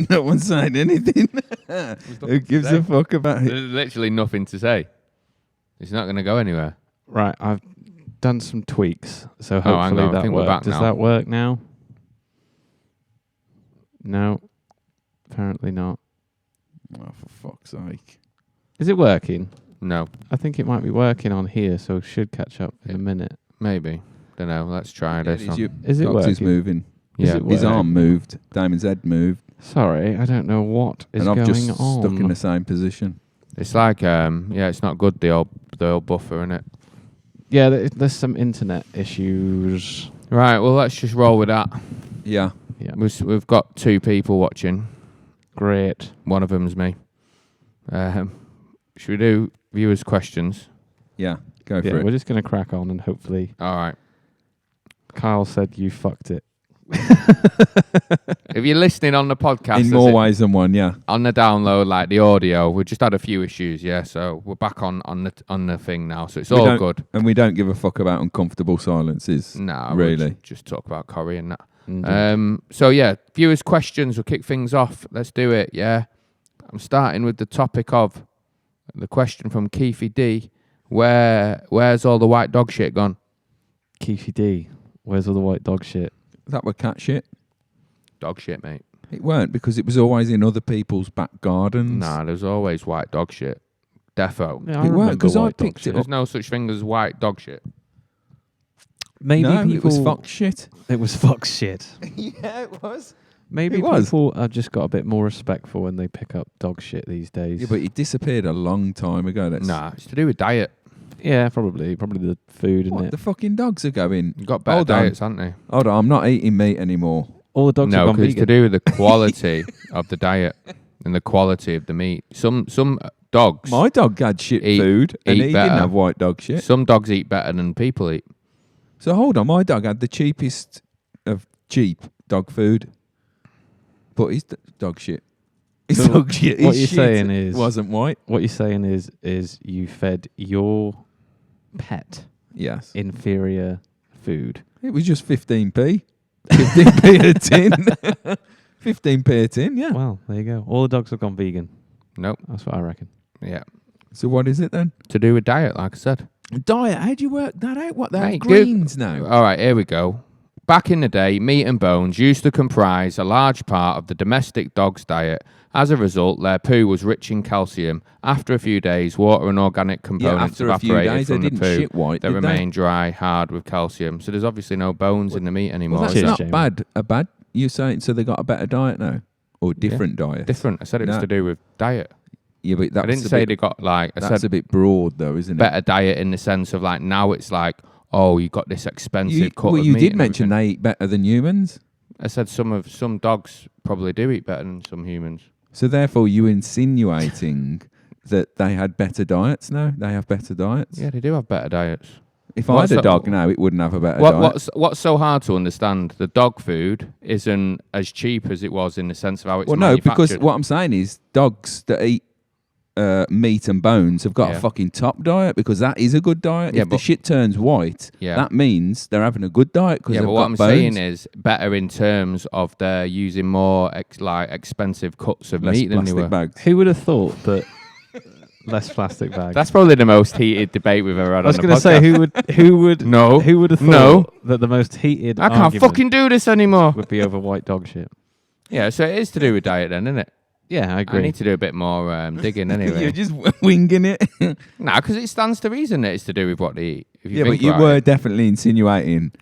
No one's saying anything. Who gives a fuck about it? There's literally nothing to say. It's not going to go anywhere. Right, I've done some tweaks, so hopefully I that think we're back works. Does now. that work now? No, apparently not. Oh, for fuck's sake. Is it working? No, I think it might be working on here, so it should catch up in a minute. maybe. Don't know. Let's try this. Is it Dogs working? is moving. Yeah, His arm moved. Damon's head moved. Sorry, I don't know what is and I've going just on. stuck in the same position. It's like, it's not good, the old buffer, innit? Yeah, there's some internet issues. Right, well, let's just roll with that. Yeah. Yeah, We've got 2 people watching. great. One of them's me. Should we do viewers' questions? Yeah. Go Yeah, for it. we're just going to crack on and hopefully... All right. Kyle said you fucked it. If you're listening on the podcast... In more ways than one, yeah. On the download, like the audio, we just had a few issues, yeah. So we're back on the thing now, so it's all good. And we don't give a fuck about uncomfortable silences. No, really. We'll just talk about Corrie and that. Indeed. So yeah, viewers' questions. We'll kick things off. Let's do it. Yeah, I'm starting with the topic of the question from Keithy D. Where's all the white dog shit gone? Keithy D, where's all the white dog shit? That were cat shit. Dog shit, mate. It weren't, because it was always in other people's back gardens. Nah, there's always white dog shit. Defo. Yeah, I It weren't, remember 'cause I white dog picked it shit. There's no such thing as white dog shit. Maybe no, people... it was fox shit. It was fox shit. Yeah, it was. Maybe It was. people have just got a bit more respectful when they pick up dog shit these days. Yeah, but it disappeared a long time ago. Nah, it's to do with diet. Yeah, probably the food, isn't What, it? the fucking dogs are going? You've got better Hold on. diets, haven't they? Hold on, I'm not eating meat anymore. All the dogs have No, gone because it's to vegan. do with the quality of the diet and the quality of the meat. Some dogs, My dog had shit Eat- food, and eat he better. didn't have white dog shit. some dogs eat better than people eat. So hold on, my dog had the cheapest of cheap dog food, but his dog shit. His So dog shit. what his you're shit saying is- wasn't white. What you're saying is you fed your pet Yes, inferior food. it was just 15p. 15p a tin. 15p a tin. Yeah. Well, there you go. All the dogs have gone vegan. Nope. That's what I reckon. Yeah. So what is it then? To do with diet, like I said. Diet. How do you work that out? What? They have Mate, greens now. All right, here we go. Back in the day, meat and bones used to comprise a large part of the domestic dog's diet. As a result, their poo was rich in calcium. After a few days, water and organic components after a few evaporated days, they from the didn't poo. shit white, They did they? remain dry, hard with calcium. So there's obviously no bones in the meat anymore. Well, that's Cheers, not Jamie. bad. A bad. You're saying so they got a better diet now, or different diet? Different. I said it was No. to do with diet. Yeah, but that's I didn't a say bit, they got like. I that's said a bit broad, though, isn't it? better diet in the sense of like now it's like, oh, you got this expensive cut of you meat did and mention everything. they eat better than humans, I said some dogs probably do eat better than some humans. so therefore you insinuating that they had better diets now. They have better diets. Yeah, they do have better diets. If I had a What's dog that- now, it wouldn't have a better diet. What's so hard to understand? The dog food isn't as cheap as it was in the sense of how it's Well, no, because manufactured. what I'm saying is dogs that eat meat and bones have got Yeah. a fucking top diet, because that is a good diet. Yeah, If the but- shit turns white, Yeah. that means they're having a good diet because Yeah, they've but got what I'm bones. saying is better in terms of they're using more expensive cuts of Less meat than they plastic were. bags. Who would have thought that less plastic bags? That's probably the most heated debate we've ever had. I was going to to say who would No. who would have thought No. that the most heated I can't argument fucking do this anymore. would be over white dog shit. Yeah, so it is to do with diet then, isn't it? Yeah, I I agree. need to do a bit more digging anyway. You're just winging it. No, because it stands to reason that it's to do with what they eat. If Yeah, but think you about were it. definitely insinuating.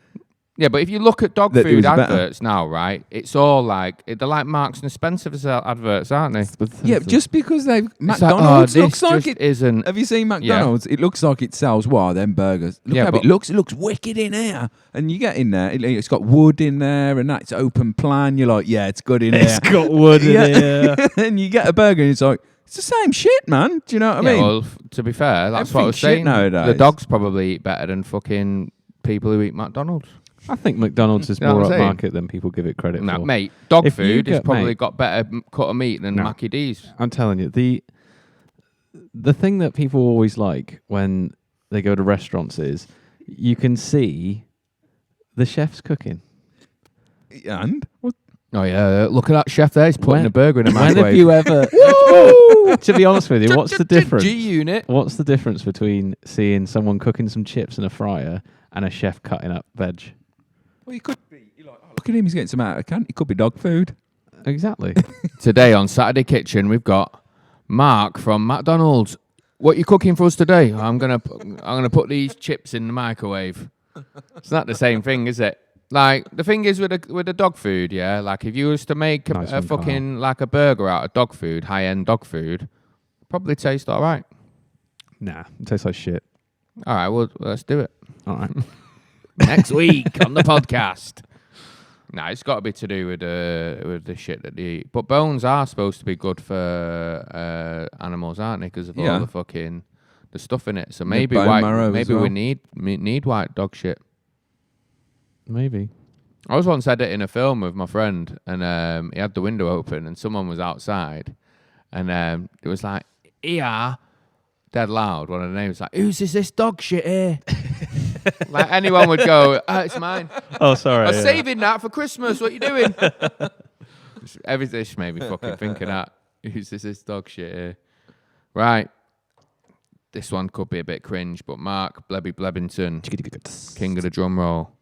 Yeah, but if you look at dog That it food was better. adverts now, right? It's all like they're like Marks and Spencer's adverts, aren't they? Yeah, just because they've It's like, McDonald's this looks like just it. isn't. Have you seen McDonald's? It looks like it sells them burgers. Look Yeah, how but- it looks. It looks wicked in here. And you get in there, it's got wood in there, and that's open plan. You're like, yeah, it's good in it's here. got wood in here. And you get a burger, and it's like, it's the same shit, man. Do you know what I Yeah, mean? well, to be fair, that's what I was Everything's shit saying. nowadays. The dogs probably eat better than fucking people who eat McDonald's. I think McDonald's is You know more what I'm saying? upmarket than people give it credit No, for. mate, dog If you food has get- probably mate. got better cut of meat than No. Mackie D's. I'm telling you, the thing that people always like when they go to restaurants is you can see the chef's cooking. And what? Oh yeah, look at that chef there. He's putting a burger in a When microwave. have you ever? To be honest with you, what's the difference? G-unit. What's the difference between seeing someone cooking some chips in a fryer and a chef cutting up veg? Well, he could be. You're like, oh, look at him. He's getting some out of a can. It could be dog food. Exactly. Today on Saturday Kitchen, we've got Mark from McDonald's. What are you cooking for us today? I'm gonna put these chips in the microwave. It's not the same thing, is it? Like the thing is with the dog food, yeah. Like if you was to make Nice a one, fucking like a burger out of dog food, high end dog food, probably taste all right. Nah, it tastes like shit. All right, well let's do it All right. next week on the podcast. Nah, it's got to be to do with the shit that they eat. But bones are supposed to be good for animals, aren't they? Because of all the fucking the stuff in it. So maybe we need white dog shit. Maybe. I was once had it in a film with my friend, and he had the window open, and someone was outside, and it was like, "Yeah," dead loud. One of the neighbors like, "Whose is this dog shit here?" Like anyone would go, "Oh, it's mine. Oh, sorry. I was saving that for Christmas. What you doing?" Everything just made me fucking think of that. Whose is this dog shit here? Right. This one could be a bit cringe, but Mark Blebby Blebbington, king of the drum roll.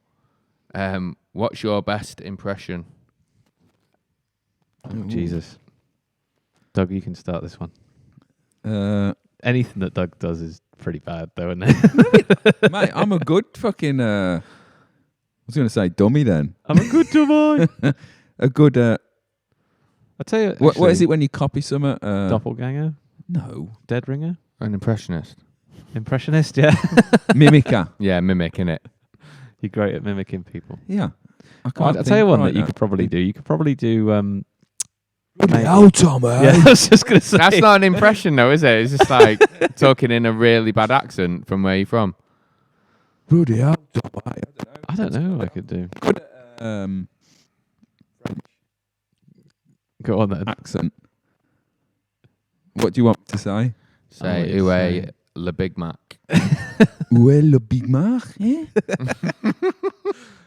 What's your best impression? Oh, Jesus. Doug, you can start this one. Anything that Doug does is pretty bad, though, isn't it? Mate, I'm a good fucking. I was going to say dummy then. I'm a good dummy. A good. I'll tell you. What is actually, it when you copy something? Doppelganger? No. Dead ringer? An impressionist. Impressionist, yeah. Mimicker. Yeah, mimicking it. You're great at mimicking people. Yeah. I'll tell you one that you could probably do. You could probably do. Tommy. Yeah, I was just going to say. That's not an impression, though, is it? It's just like talking in a really bad accent from where you're from. Bloody hell, I don't know what I could do. Go on then. Accent. What do you want me to say? Say, Oh, "Uwe, le Big Mac." Well, le Big Mac, eh?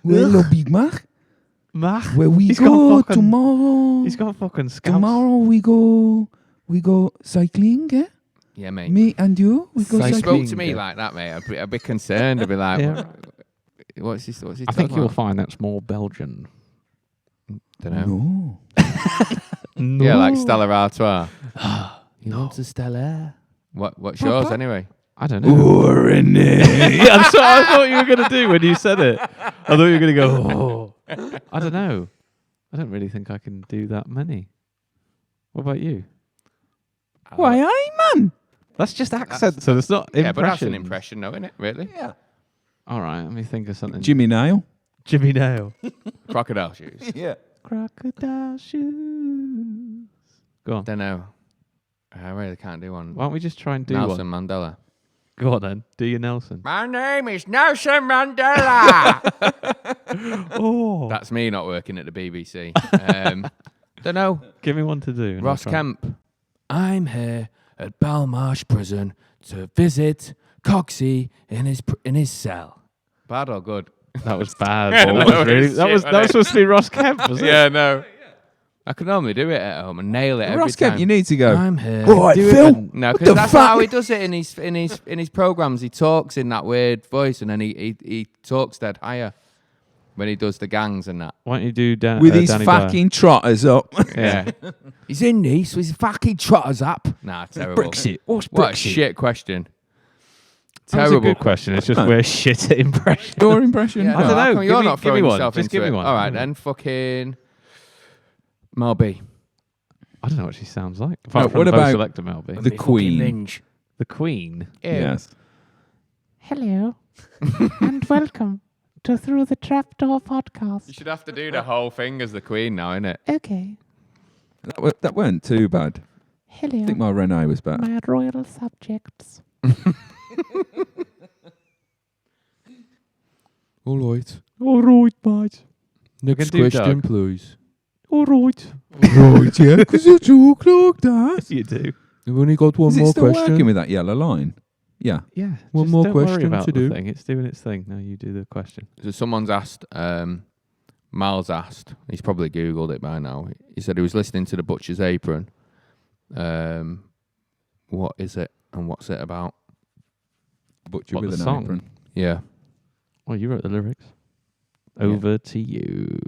Well, le Big Mac. Mach. Where we He's go got fucking- tomorrow. He's got fucking scouts. Tomorrow we go cycling, eh? Yeah, mate. Me and you, we go If he cycling. spoke to me like that, mate, I'd be concerned. I'd be like, Yeah. what's he I talking think you'll about? find that's more Belgian. Don't know. No. No. Yeah, like Stella Artois. You want a Stella? What's yours anyway? I don't know. Oh, Renee. That's what I thought you were going to do when you said it. I thought you were going to go, oh. I don't know. I don't really think I can do that many. What about you? Why, aye, man? That's just accent, so it's not Yeah, but that's an impressions. impression, though, isn't it? Really? Yeah. All right, let me think of something. Jimmy Nail. Jimmy Nail. Crocodile shoes. Yeah. Crocodile shoes. Go on. Don't know. I really can't do one. Why don't we just try and do Nelson one? Mandela. Go on then. Do your Nelson. My name is Nelson Mandela. Oh. That's me not working at the BBC. Don't know. Give me one to do. and I'll Ross try. Kemp. I'm here at Balmarsh Prison to visit Coxie in his cell. Bad or good? That was bad. Yeah, Paul. that that was was really, shit, that was wasn't it? supposed to be Ross Kemp, wasn't it? Yeah, no. I could normally do it at home and nail it every Ross time. Kemp, you need to go. I'm here. Right, Do it Phil. then. No, What because the that's fuck? not how he does it in his programs. He talks in that weird voice, and then he talks dead higher when he does the gangs and that. Why don't you do With his Danny fucking trotters up. Yeah, he's in this with his fucking trotters up. Nah, terrible. Brexit. What's What a Brexit? shit question. That was a Terrible good question. It's just we're shit at impression. Your impression? Yeah, I don't how know. come Give You're me- not give throwing me one. yourself Just into give me it. one. All right, Mm. then fucking Mel B. I don't know what she sounds like. Apart No, from what the about selector Melby. The Queen. The Queen. Yes. Hello and welcome to Through the Trapdoor You podcast. should have to do the whole thing as the Queen now, innit? Okay. That weren't too bad. I think Hello, my Renee was better. my royal subjects. All right. All right, mate. Next can do Doug. please. All right. Right, yeah, because you talk like that. You do. We've only got one Is it still working with that yellow line? Yeah. Yeah. One just more don't worry question about to the do. thing. It's doing its thing. Now you do the question. So someone's asked, Miles asked, he's probably Googled it by now. He said he was listening to The Butcher's Apron. What is it and what's it about? Butcher What, with the an song? apron. Yeah. Oh, you wrote the lyrics. Over to you.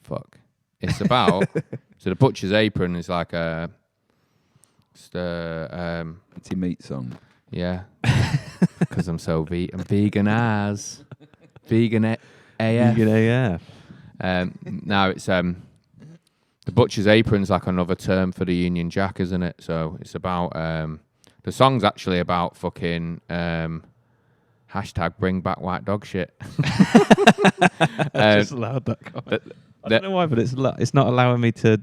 Fuck. It's about... so The Butcher's Apron is like a... It's your meat song. Yeah. Because I'm so I'm vegan as. Vegan AF. Vegan AF. Now it's the Butcher's Apron's like another term for the Union Jack, isn't it? So it's about the song's actually about fucking hashtag bring back white dog shit. I just allowed that comment. I don't know why, but it's not allowing me to.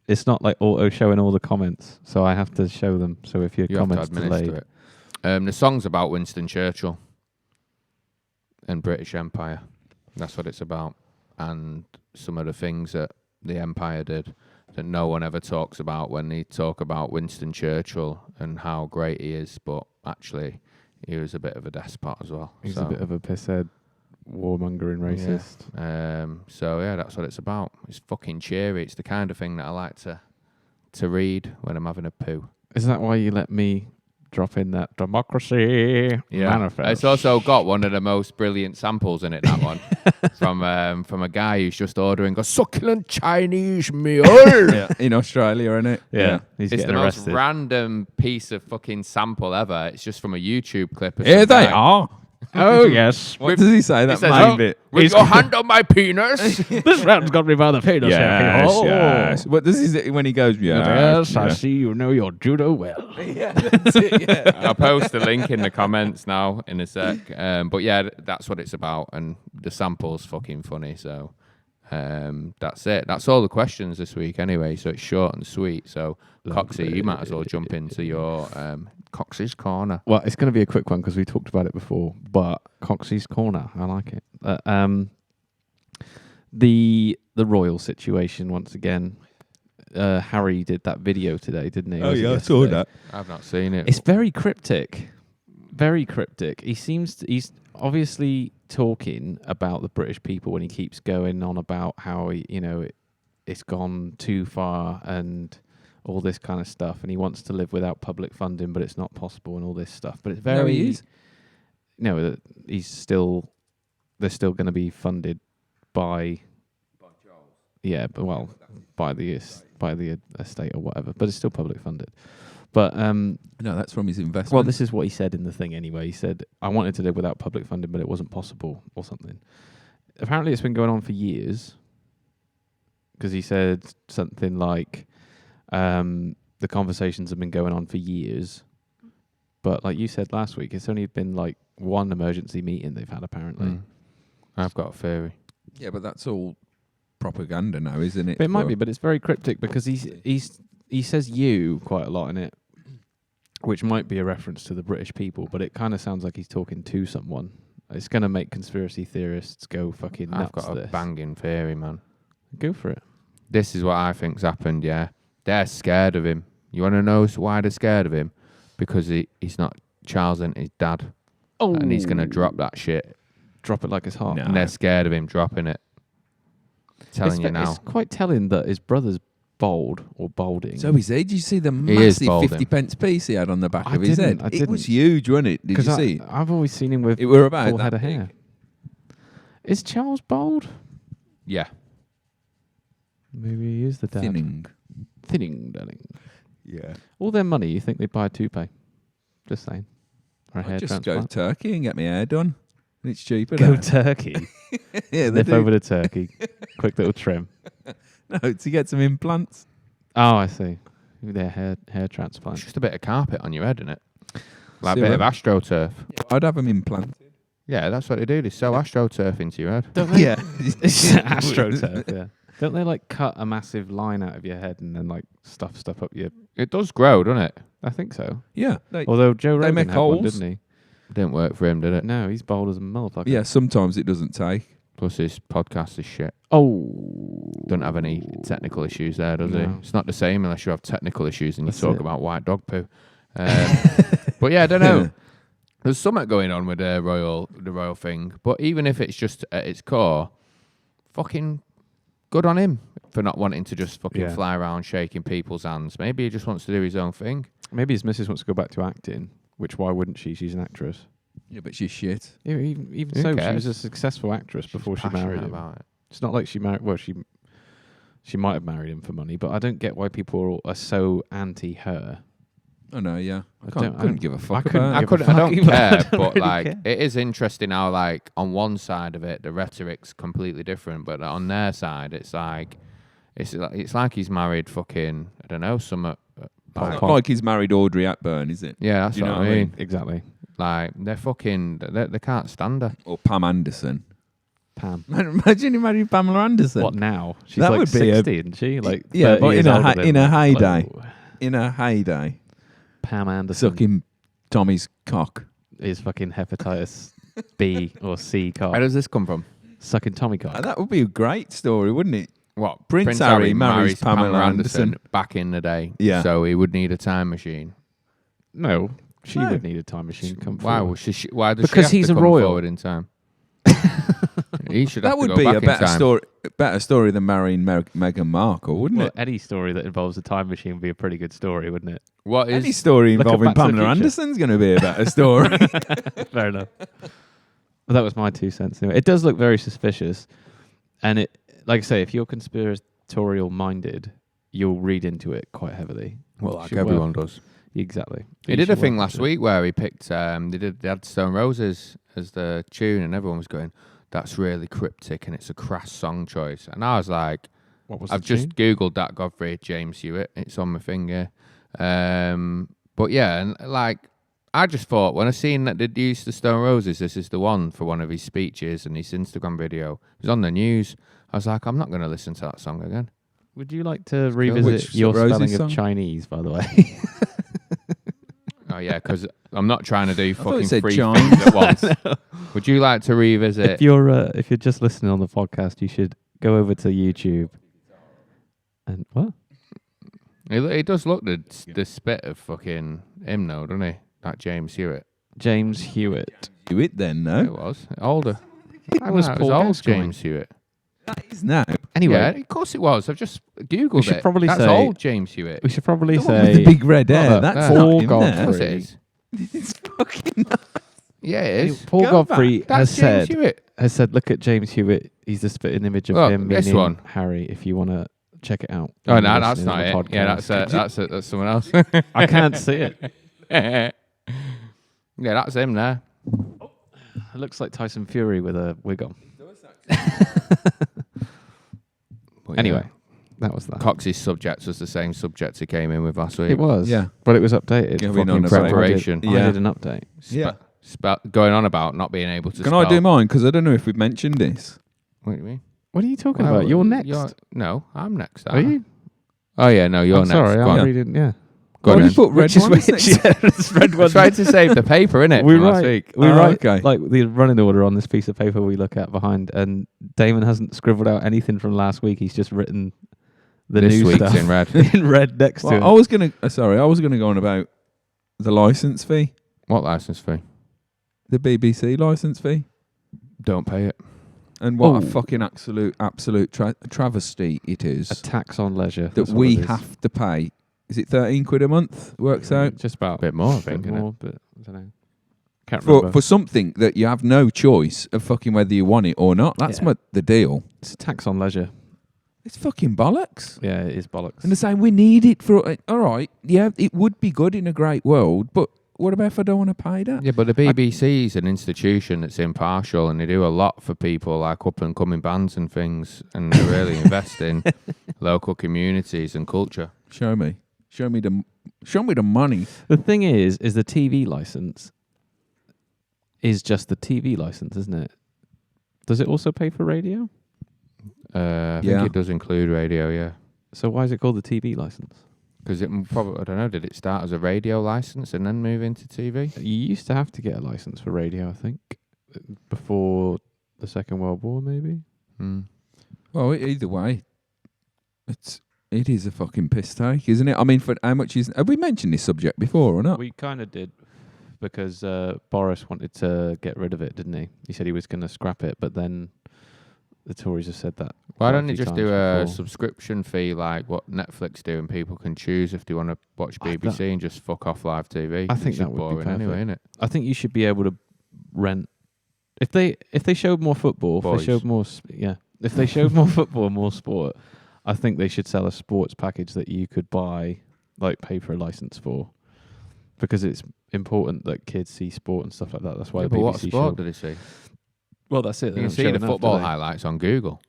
It's not like auto showing all the comments, so I have to show them. So if your You comments have to administer delayed, it. The song's about Winston Churchill and British Empire. That's what it's about, and some of the things that the Empire did that no one ever talks about when they talk about Winston Churchill and how great he is, but actually he was a bit of a despot as well. he's a bit of a pisshead, warmongering racist. So yeah, that's what it's about. It's fucking cheery. It's the kind of thing that I like to read when I'm having a poo. Is that why you let me drop in that democracy manifest? It's also got one of the most brilliant samples in it, that one. from a guy who's just ordering a succulent Chinese meal. In Australia, isn't it? yeah. He's It's the getting most arrested. random piece of fucking sample ever. It's just from a YouTube clip. Of Here some they guy. are. Oh yes, What does he say? That says, main "Oh, bit. With your hand on my penis. this round's got me by the penis. Yes, yes. What does he say when he goes? Yes, I yeah. see you know your judo well. Yeah, that's it. Yeah. I'll post the link in the comments now in a sec. But yeah, that's what it's about, and the sample's fucking funny. So that's it. That's all the questions this week, anyway. So it's short and sweet. So Coxie, you might as well jump into your Coxie's corner. Well, it's going to be a quick one because we talked about it before. But Coxie's corner, I like it. The royal situation once again. Harry did that video today, didn't he? Oh Was it yeah, I saw yesterday? that. I've not seen it. It's very cryptic. Very cryptic. He's obviously talking about the British people when he keeps going on about how it's gone too far and all this kind of stuff, and he wants to live without public funding, but it's not possible, and all this stuff. But it's very No, he is. no, they're still going to be funded by by the estate or whatever, but it's still public funded. But No, that's from his investment. well, this is what he said in the thing anyway. He said, I wanted to live without public funding, but it wasn't possible or something. Apparently it's been going on for years, because he said something like, the conversations have been going on for years. But like you said last week, it's only been like one emergency meeting they've had, apparently. I've got a theory. Yeah, but that's all propaganda now, isn't it? But it might be, but it's very cryptic because he says you quite a lot in it, which might be a reference to the British people, but it kind of sounds like he's talking to someone. It's going to make conspiracy theorists go fucking nuts. I've got a banging theory, man. Go for it. This is what I think's happened, yeah. They're scared of him. You want to know why they're scared of him? Because he's not Charles and his dad. Oh, And he's going to drop that shit. drop it like it's hot. No. And they're scared of him dropping it. Telling you now. It's quite telling that his brother's bald or balding. So is he? Did you see the is massive balding. 50p piece he had on the back I of his didn't, head? I It was didn't. huge, wasn't it? Did you see it? I've always seen him with It were about full head that of hair. big. Is Charles bald? Yeah. Maybe he is the dad. Thinning. Darling. Yeah. All their money, you think they buy a toupee? Just saying. Or a hair I'd just go transplant. Turkey and get my hair done. It's cheaper. Go there. Turkey. Yeah, they Nip do. over to Turkey. Quick little trim. No, to get some implants. Oh, I see. Their hair It's transplant. just a bit of carpet on your head, isn't it? Like See a bit what- of AstroTurf. I'd have them implanted. Yeah, that's what they do. They sew AstroTurf into your head. Don't they? Yeah. It's AstroTurf, yeah. Don't they like cut a massive line out of your head and then like stuff up your... It does grow, doesn't it? I think so. Yeah. Although Joe they Rogan make had one, holes. didn't he? Didn't work for him, did it? No, he's bold as a motherfucker. Yeah, sometimes it doesn't take. Plus his podcast is shit. Oh. Don't have any technical issues there, does No. it? It's not the same unless you have technical issues and you That's talk it. about white dog poo. But yeah, I don't know. There's something going on with the royal thing. But even if it's just at its core, fucking good on him for not wanting to just fucking Yeah. fly around shaking people's hands. Maybe he just wants to do his own thing. Maybe his missus wants to go back to acting, which why wouldn't she? She's an actress. Yeah, but she's shit. Yeah, even Who so, she cares? was a successful actress before she Passionate married him. about it. It's not like she married. Well, she might have married him for money, but I don't get why people are so anti her. Oh no, yeah. I Couldn't give a fuck couldn't about I it. give a don't fuck either. I care, don't but really like care. it is interesting how like on one side of it the rhetoric's completely different, but on their side it's like he's married fucking I don't know some It's not like he's married Audrey Hepburn, is it? yeah that's Do you what know I what I mean. Exactly. Like they're fucking they can't stand her. Or Pam Anderson. Pam. Imagine you married Pamela Anderson. What now? She's That like would be 60, isn't she? Like yeah, 30 but years older than in her heyday. Hello. In her heyday, Pam Anderson sucking Tommy's cock. is fucking hepatitis B or C Where cock. does this come from? Sucking Tommy cock. That would be a great story, wouldn't it? What Prince Harry marries Pamela Anderson Anderson. back in the day. Yeah. So he would need a time machine. No, she No. would need a time machine. Come Why? forward. Was she, why does Because she have he's to a come royal. forward in time? He should. That have to would go be back a in better time. story than marrying Meghan Markle, wouldn't Well, it? any story that involves a time machine would be a pretty good story, wouldn't it? What is? Any story Look at involving Back to the Pamela Future. Anderson's going to be a better story. Fair enough. Well, that was my 2 cents. Anyway, it does look very suspicious, and it, like I say, if you're conspiratorial minded, you'll read into it quite heavily. well, Which like you everyone will. does. Exactly. He did a thing last week where he picked. They had Stone Roses as the tune, and everyone was going, "That's really cryptic, and it's a crass song choice." And I was like, What was "I've the just tune? googled that Godfrey James Hewitt. It's on my finger." But yeah, and like I just thought when I seen that they'd used the Stone Roses, this is the one for one of his speeches and his Instagram video. It was on the news. I was like, I'm not going to listen to that song again. Would you like to Which revisit your Rosie spelling song? of Chinese, by the way? Oh yeah, because I'm not trying to do thought fucking it said 3 Chimes. things at once. Would you like to revisit? if you're just listening on the podcast, you should go over to YouTube. And what? He does look the spit of fucking him though, doesn't he? That James Hewitt. James Hewitt. Do it then, It no? was older. That was No, it Paul old Gascoigne. James Hewitt. That is now. Anyway, Yeah, of course it was. I've just googled We should it. probably That's say- old James Hewitt. we should probably The one say with the big red hair. look, That's there. not Paul him Godfrey. Of course there. it is. It's fucking nuts. Yeah, it is. Paul Go Godfrey back. has That's James said, Hewitt. look at James Hewitt. He's the spitting image of Look, him, this meaning one. Harry, if you want to check it out. Oh when no, you're that's listening not on it. the Yeah, podcast. that's someone else. I can't see it. Yeah, that's him there. It looks like Tyson Fury with a wig on. But Anyway, that was that. Cox's subject was the same subject he came in with last week. It was. Yeah. But it was updated. Yeah, we know Fucking about it. preparation. I Yeah. did an update. Yeah. Going on about not being able to Can spell. I do mine? Because I don't know if we've mentioned this. What do you mean? What are you talking Well, about? You're next. No, I'm next. Are you? Oh yeah, no, you're I'm next. sorry, Go I'm on. reading. Yeah. Go Why on do you then. put red Which is ones which? next? Yeah, it's red I one. tried to save the paper, innit? We from last write. week. We Oh, write okay. like the running order on this piece of paper we look at behind, and Damon hasn't scribbled out anything from last week. He's just written the This new week's stuff in red. in red next to Well, it. I was gonna. I was gonna go on about the license fee, What license fee? the BBC license fee, Don't pay it. and what Oh. a fucking absolute travesty it A is tax on leisure. that that's what we it is. have to pay. Is it £13 a month? Works out Just about A bit more, I a think. bit innit? more, but I don't know. Can't remember. for something that you have no choice of fucking whether you want it or not. That's Yeah. the deal. It's a tax on leisure. It's fucking bollocks. Yeah, it is bollocks. And they're saying we need it for. All right, yeah, it would be good in a great world, but what about if I don't want to pay that? Yeah, but the BBC is an institution that's impartial, and they do a lot for people like up and coming bands and things, and they really invest in local communities and culture. Show me the money. The thing is the TV license is just the TV license, isn't it? Does it also pay for radio? I Yeah. think it does include radio, yeah. So why is it called the TV license? Because it probably, I don't know, did it start as a radio license and then move into TV? You used to have to get a license for radio, I think, before the Second World War, maybe. Hmm. Well, either way, it is a fucking piss take, isn't it? I mean, for how much is? Have we mentioned this subject before or not? We kind of did, because Boris wanted to get rid of it, didn't he? He said he was going to scrap it, but then the Tories have said that. Why quite don't they few just do times a before. subscription fee like what Netflix do, and people can choose if they want to watch BBC and just fuck off live TV? I think It's that just would be boring anyway, perfect. isn't it? I think you should be able to rent if they showed more football, Boys. if they showed more if they showed more football and more sport, I think they should sell a sports package that you could buy, like pay for a license for, because it's important that kids see sport and stuff like that. That's why Yeah, the but BBC what sport showed. did they see? Well, that's it. You They can don't see show the enough, do football they? highlights on Google.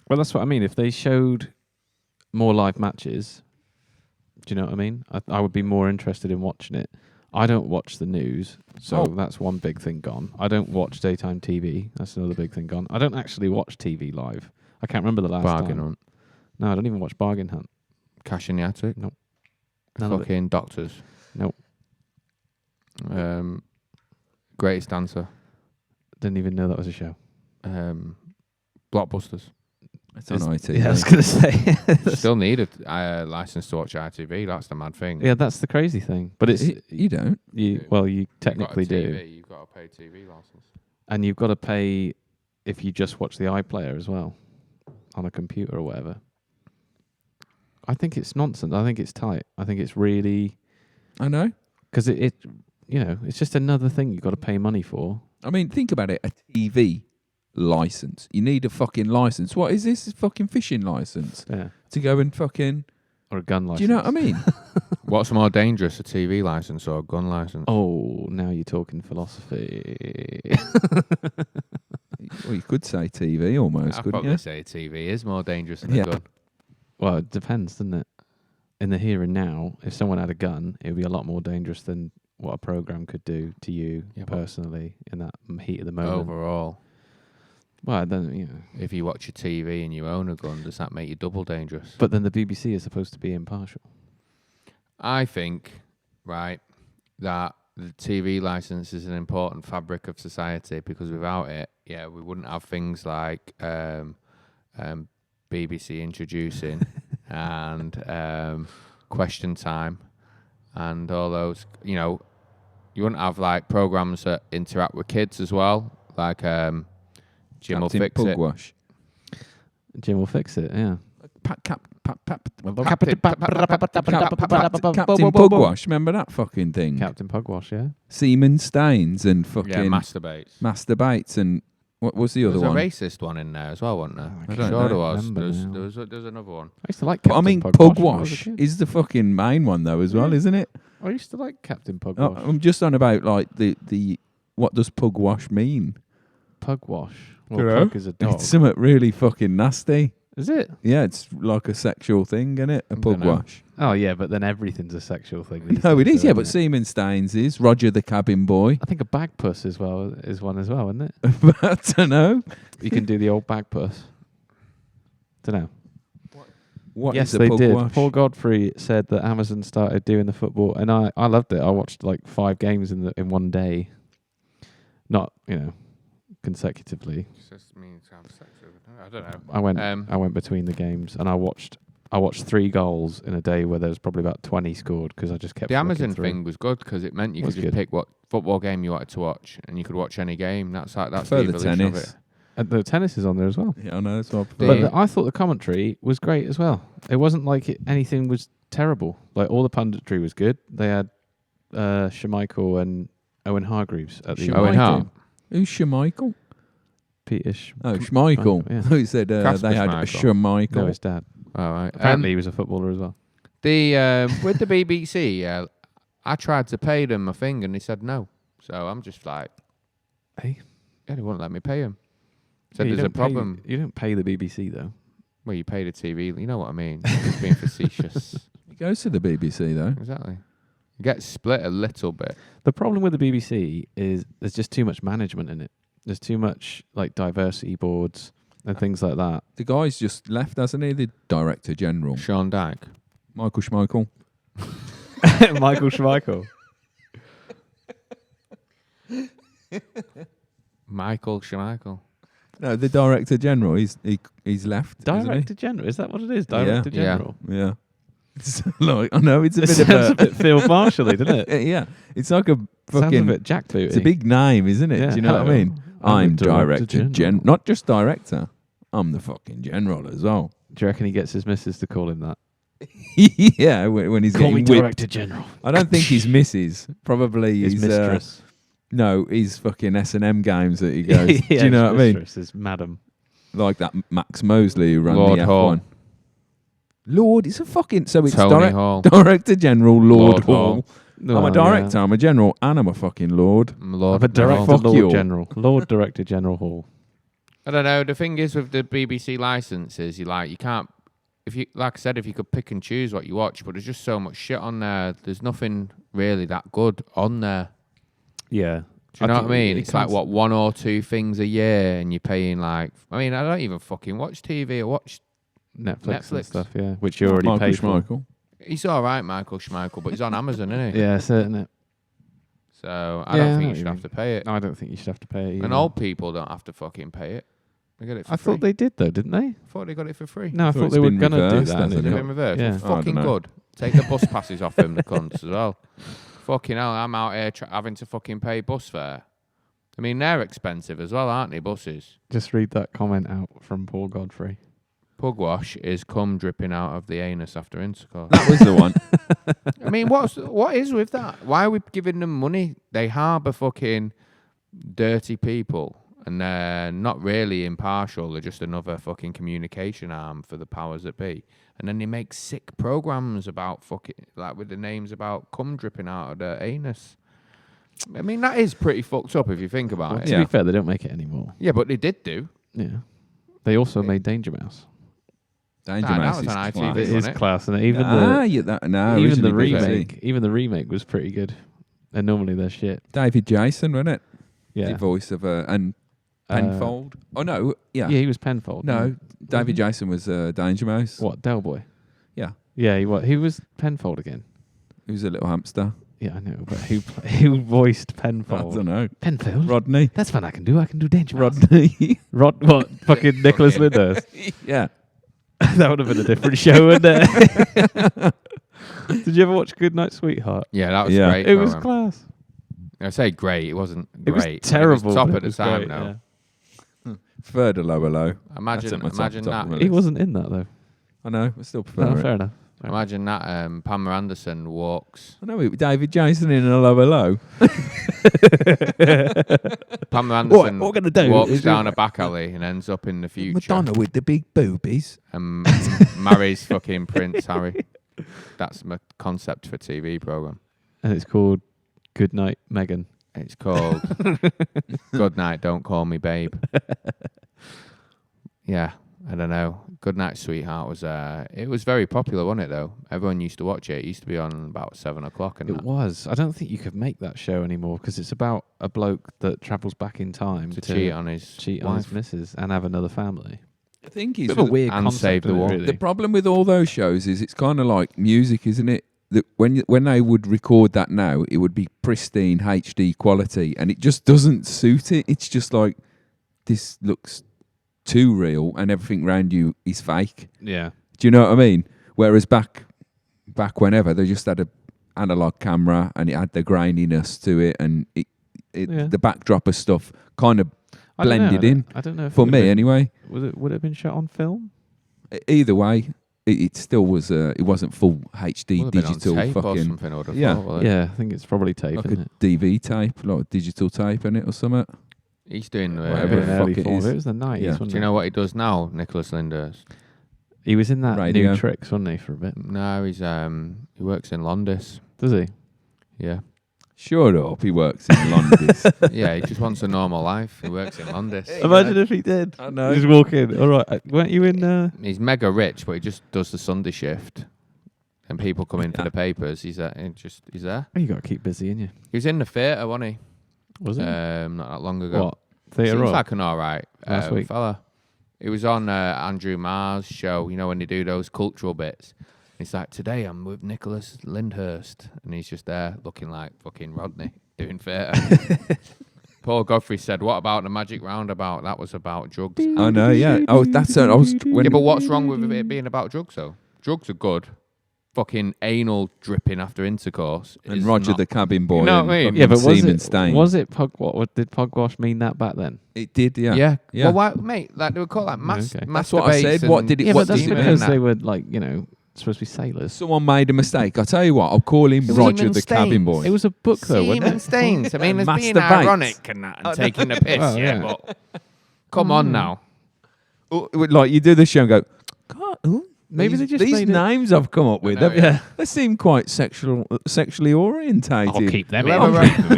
Well, that's what I mean. If they showed more live matches, do you know what I mean? I would be more interested in watching it. I don't watch the news, so that's one big thing gone. I don't watch daytime TV. That's another big thing gone. I don't actually watch TV live. I can't remember the last Bargain time. Hunt. No, I don't even watch Bargain Hunt. Cash in the Attic. Nope. None of it. Fucking Doctors. Nope. Greatest Dancer. Didn't even know that was a show. Blockbusters. It's on ITV. Yeah, I was going to say. Still need a license to watch ITV. That's the mad thing. Yeah, that's the crazy thing. But it's You don't. you technically do, You've got to pay TV license. and you've got to pay if you just watch the iPlayer as well on a computer or whatever. I think it's nonsense. I think it's tight. I think it's really I know. because it's just another thing you've got to pay money for. I mean, think about it. A TV license. You need a fucking license. What is this? A fucking fishing license Yeah, to go and fucking. or a gun license. Do you know what I mean? What's more dangerous, a TV license or a gun license? Oh, now you're talking philosophy. Well, you could say TV almost, I'd couldn't probably you? say TV is more dangerous than Yeah. a gun. Well, it depends, doesn't it? In the here and now, if someone had a gun, it would be a lot more dangerous than what a program could do to you Yeah, but personally in that heat of the moment. Overall, Well, then if you watch your TV and you own a gun, does that make you double dangerous? but then the BBC is supposed to be impartial. I think, right, that the TV license is an important fabric of society because without it, we wouldn't have things like BBC introducing and Question Time and all those, you wouldn't have like programs that interact with kids as well, like Jim will Captain fix it. Pugwash. Jim will fix it, yeah. Captain Pugwash. Remember that fucking thing? Captain Pugwash, yeah. Seaman Stains and Yeah, fucking masturbates. masturbates and what was the other There's one? a racist one in there as well, wasn't there? I don't Sure know. there was. Remember now. There was another one. I used to like But Captain I mean, Pugwash. when I was a Pugwash kid. is the fucking main one though as well, Yeah. isn't it? I used to like Captain Oh, Pugwash. I'm just on about like the what does Pugwash mean? Pugwash. Well, You know? pug is a dog. It's something really fucking nasty. Is it? Yeah, it's like a sexual thing, isn't it? A Dunno. Pugwash. Oh, yeah, but then everything's a sexual thing. these No, it days, is. Yeah, though, but isn't it? Seaman Stains is Roger the cabin boy. I think a bagpuss is one as well, isn't it? I don't know. You can do the old bagpuss. Don't know. What Yes, is a they Pugwash? did. Paul Godfrey said that Amazon started doing the football, and I loved it. I watched like 5 games in one day, not consecutively. Just means to have sex with it. I don't know. I went between the games, and I watched 3 goals in a day where there was probably about 20 scored because I just kept The flicking Amazon through. thing was good because it meant you Was could just good. pick what football game you wanted to watch, and you could watch any game. That's the Prefer the evolution of tennis. it. And the tennis is on there as well. Yeah, I know. That's what I The- prefer. But I thought the commentary was great as well. It wasn't like anything was terrible. Like all the punditry was good. They had Schmeichel and Owen Hargreaves at the Owen Hart. Who's Schmeichel? Peter Oh, Schmeichel. yeah. Who said Kasper they had a Schmeichel. No, Schmeichel? his dad. All right. Apparently he was a footballer as well. The with the BBC, I tried to pay them a thing, and they said no. So I'm just like, Hey? yeah, they wouldn't let me pay them. Said You there's a don't problem. You don't pay the BBC though. Well, you pay the TV. You know what I mean? Just being facetious. He goes to the BBC though. Exactly. You get split a little bit. The problem with the BBC is there's just too much management in it. There's too much like diversity boards and things like that. The guy's just left, hasn't he? The Director General, Sean Dyke. Michael Schmeichel. Michael Schmeichel. Michael Schmeichel. No, the Director General. He's left. Director General. Is that what it is? Director Yeah. General. Isn't he? Yeah. It's like, I know it's a It bit sounds of a bit Phil Marshally, doesn't it? yeah. It's like a Sounds a fucking. bit jackbooty. It's a big name, isn't it? Yeah, Do you know what I hello. mean? I'm I'm the Director Director General. Not just Director. I'm the fucking general as well. Do you reckon he gets his missus to call him that? Yeah, when he's getting whipped. Director General. I don't think he's misses. Probably His he's mistress. no, he's fucking S&M games that he goes. Yeah, Do you know his what I mean? mistress is Madam. Like that Max Mosley who ran Lord the F1. Hall. Lord, it's a fucking so it's Tony Hall. Director General Lord Hall. Hall. I'm a director, I'm a general, and I'm a fucking lord. Lord I'm a director, Fuck Lord you all. General. Lord Director General Hall. I don't know. The thing is with the BBC licenses, you can't. If you, like I said, if you could pick and choose what you watch, but there's just so much shit on there. There's nothing really that good on there. Yeah. Do you know what I mean? It's like what 1 or 2 things a year, and you're paying like. I mean, I don't even fucking watch TV. I watch. Netflix and Netflix. stuff, yeah. Which you already Michael paid for. Schmeichel. He's all right, Michael Schmeichel, but he's on Amazon, isn't he? Yeah, certainly. So I Yeah, don't I think know you should what have you to pay it. No, I don't think you should have to pay it either. And old people don't have to fucking pay it. They get it for I free. thought they did, though, didn't they? I thought they got it for free. No, I thought thought it's they were been going to do reversed, that. and hasn't it They've it? been got- reversed. Yeah. Well, I don't fucking know. good. Take the bus passes off them, the cunts, as well. Fucking hell, I'm out here having to fucking pay bus fare. I mean, they're expensive as well, aren't they, buses? Just read that comment out from Paul Godfrey. Pugwash is cum dripping out of the anus after intercourse. That was the one. I mean, what is with that? Why are we giving them money? They harbour fucking dirty people, and they're not really impartial. They're just another fucking communication arm for the powers that be. And then they make sick programs about fucking, like with the names about cum dripping out of their anus. I mean, that is pretty fucked up if you think about Well, it. to Yeah. be fair, they don't make it anymore. Yeah, but they did do. Yeah. They also made Danger Mouse. Danger Nah, that Mouse was is on ITV, class. It wasn't is it? class, and even no, even the originally BBC. remake, even the remake was pretty good. And normally they're shit. David Jason, wasn't it? Yeah. The voice of and Penfold. Oh no, yeah. Yeah, he was Penfold. No, David Mhm. Jason was Danger Mouse. What, Del Boy? Yeah, Yeah, he was Penfold again. he was a little hamster. Yeah, I know, but who voiced I Penfold? don't know. Penfold? Rodney. That's what I can do. I can do Danger Mouse. Rodney. What? Fucking Nicholas Fucking- Lyndhurst. yeah. That would have been a different show, wouldn't it? Did you ever watch Goodnight Sweetheart? Yeah, that was Yeah. great. It was program. class. I say great. It wasn't It was great. terrible. It was top but at it the was time, great, though. Preferred a lower low. Imagine That's at my top of the Yeah. list. He wasn't in that though. I know. I still prefer No, it. fair enough. Imagine that Pamela Anderson walks. I know it. David Jason in a lower low. Pamela Anderson what we're gonna do walks is down a back alley and ends up in the future Madonna with the big boobies. and marries fucking Prince Harry. That's my concept for TV program. And it's called Good Night, Megan. It's called Good Night, Don't Call Me Babe. Yeah, I don't know. Good Night, Sweetheart was it was very popular, wasn't it? Though everyone used to watch it. It used to be on about 7 o'clock, and It that, was. I don't think you could make that show anymore because it's about a bloke that travels back in time to cheat on his on wife. his missus and have another family. I think Bit he's of a weird and concept, save the isn't it, war. really? the problem with all those shows is it's kind of like music, isn't it? That when they would record that now, it would be pristine HD quality, and it just doesn't suit it. It's just like this looks too real, and everything around you is fake. Yeah. Do you know what I mean? Whereas back whenever they just had a analog camera and it had the graininess to it, and Yeah. the backdrop of stuff kind of I don't know. blended in. I don't know if For it would've me been- anyway. Would it have been shot on film? Either way, it still was. It wasn't full HD Would have been on digital tape or fucking something. I would have Yeah. thought, would it? Yeah, I think it's probably tape, like isn't a it? DV tape, like a digital tape in it or something. He's doing Whatever In the early fuck it form. is. It was the 90s, Yeah. wasn't Do you it? know what he does now, Nicholas Lyndhurst? He was in that Radio. New Tricks, wasn't he, for a bit? No, he's he works in Londis. Does he? Yeah, Shut up, he works in Londis. yeah. He just wants a normal life. He works in Londis. Imagine if he did. I know. Just walk in. All right, weren't you in... He's mega rich, but he just does the Sunday shift. And people come in for Yeah. the papers. He's there. Oh, you got to keep busy, innit? He was in the theatre, wasn't he? Was he? Not that long ago. What? Theatre Seems Royal? like an alright Last week. fella. He was on Andrew Marr's show, you know, when they do those cultural bits. He's like, today I'm with Nicholas Lyndhurst. And he's just there looking like fucking Rodney doing theatre. Paul Godfrey said, what about the Magic Roundabout? That was about drugs. I know, yeah. Oh, that's I was when Yeah, but what's wrong with it being about drugs, though? Drugs are good. fucking anal dripping after intercourse. And is Roger not- the cabin boy. You know and what I mean? fucking Yeah, but semen stain. was it did pugwash mean that back then? It did, yeah. Yeah. Yeah. Well, why, mate? Like they would call that Okay. That's what I said. What did it? Yeah, what but that's does it mean? because that? they were like, supposed to be sailors. Someone made a mistake. I'll tell you what. I'll call him Semen Roger the cabin stains. boy. It was a book though, wasn't Semen it? stains. I mean, it's being Masturbates. ironic and that and taking the piss. Well, yeah, yeah. but come on now. Oh, like you do the show and go, God, oh, Maybe they just these made it- names I've come up with. know, yeah. They seem quite sexually orientated. I'll keep them Whoever in.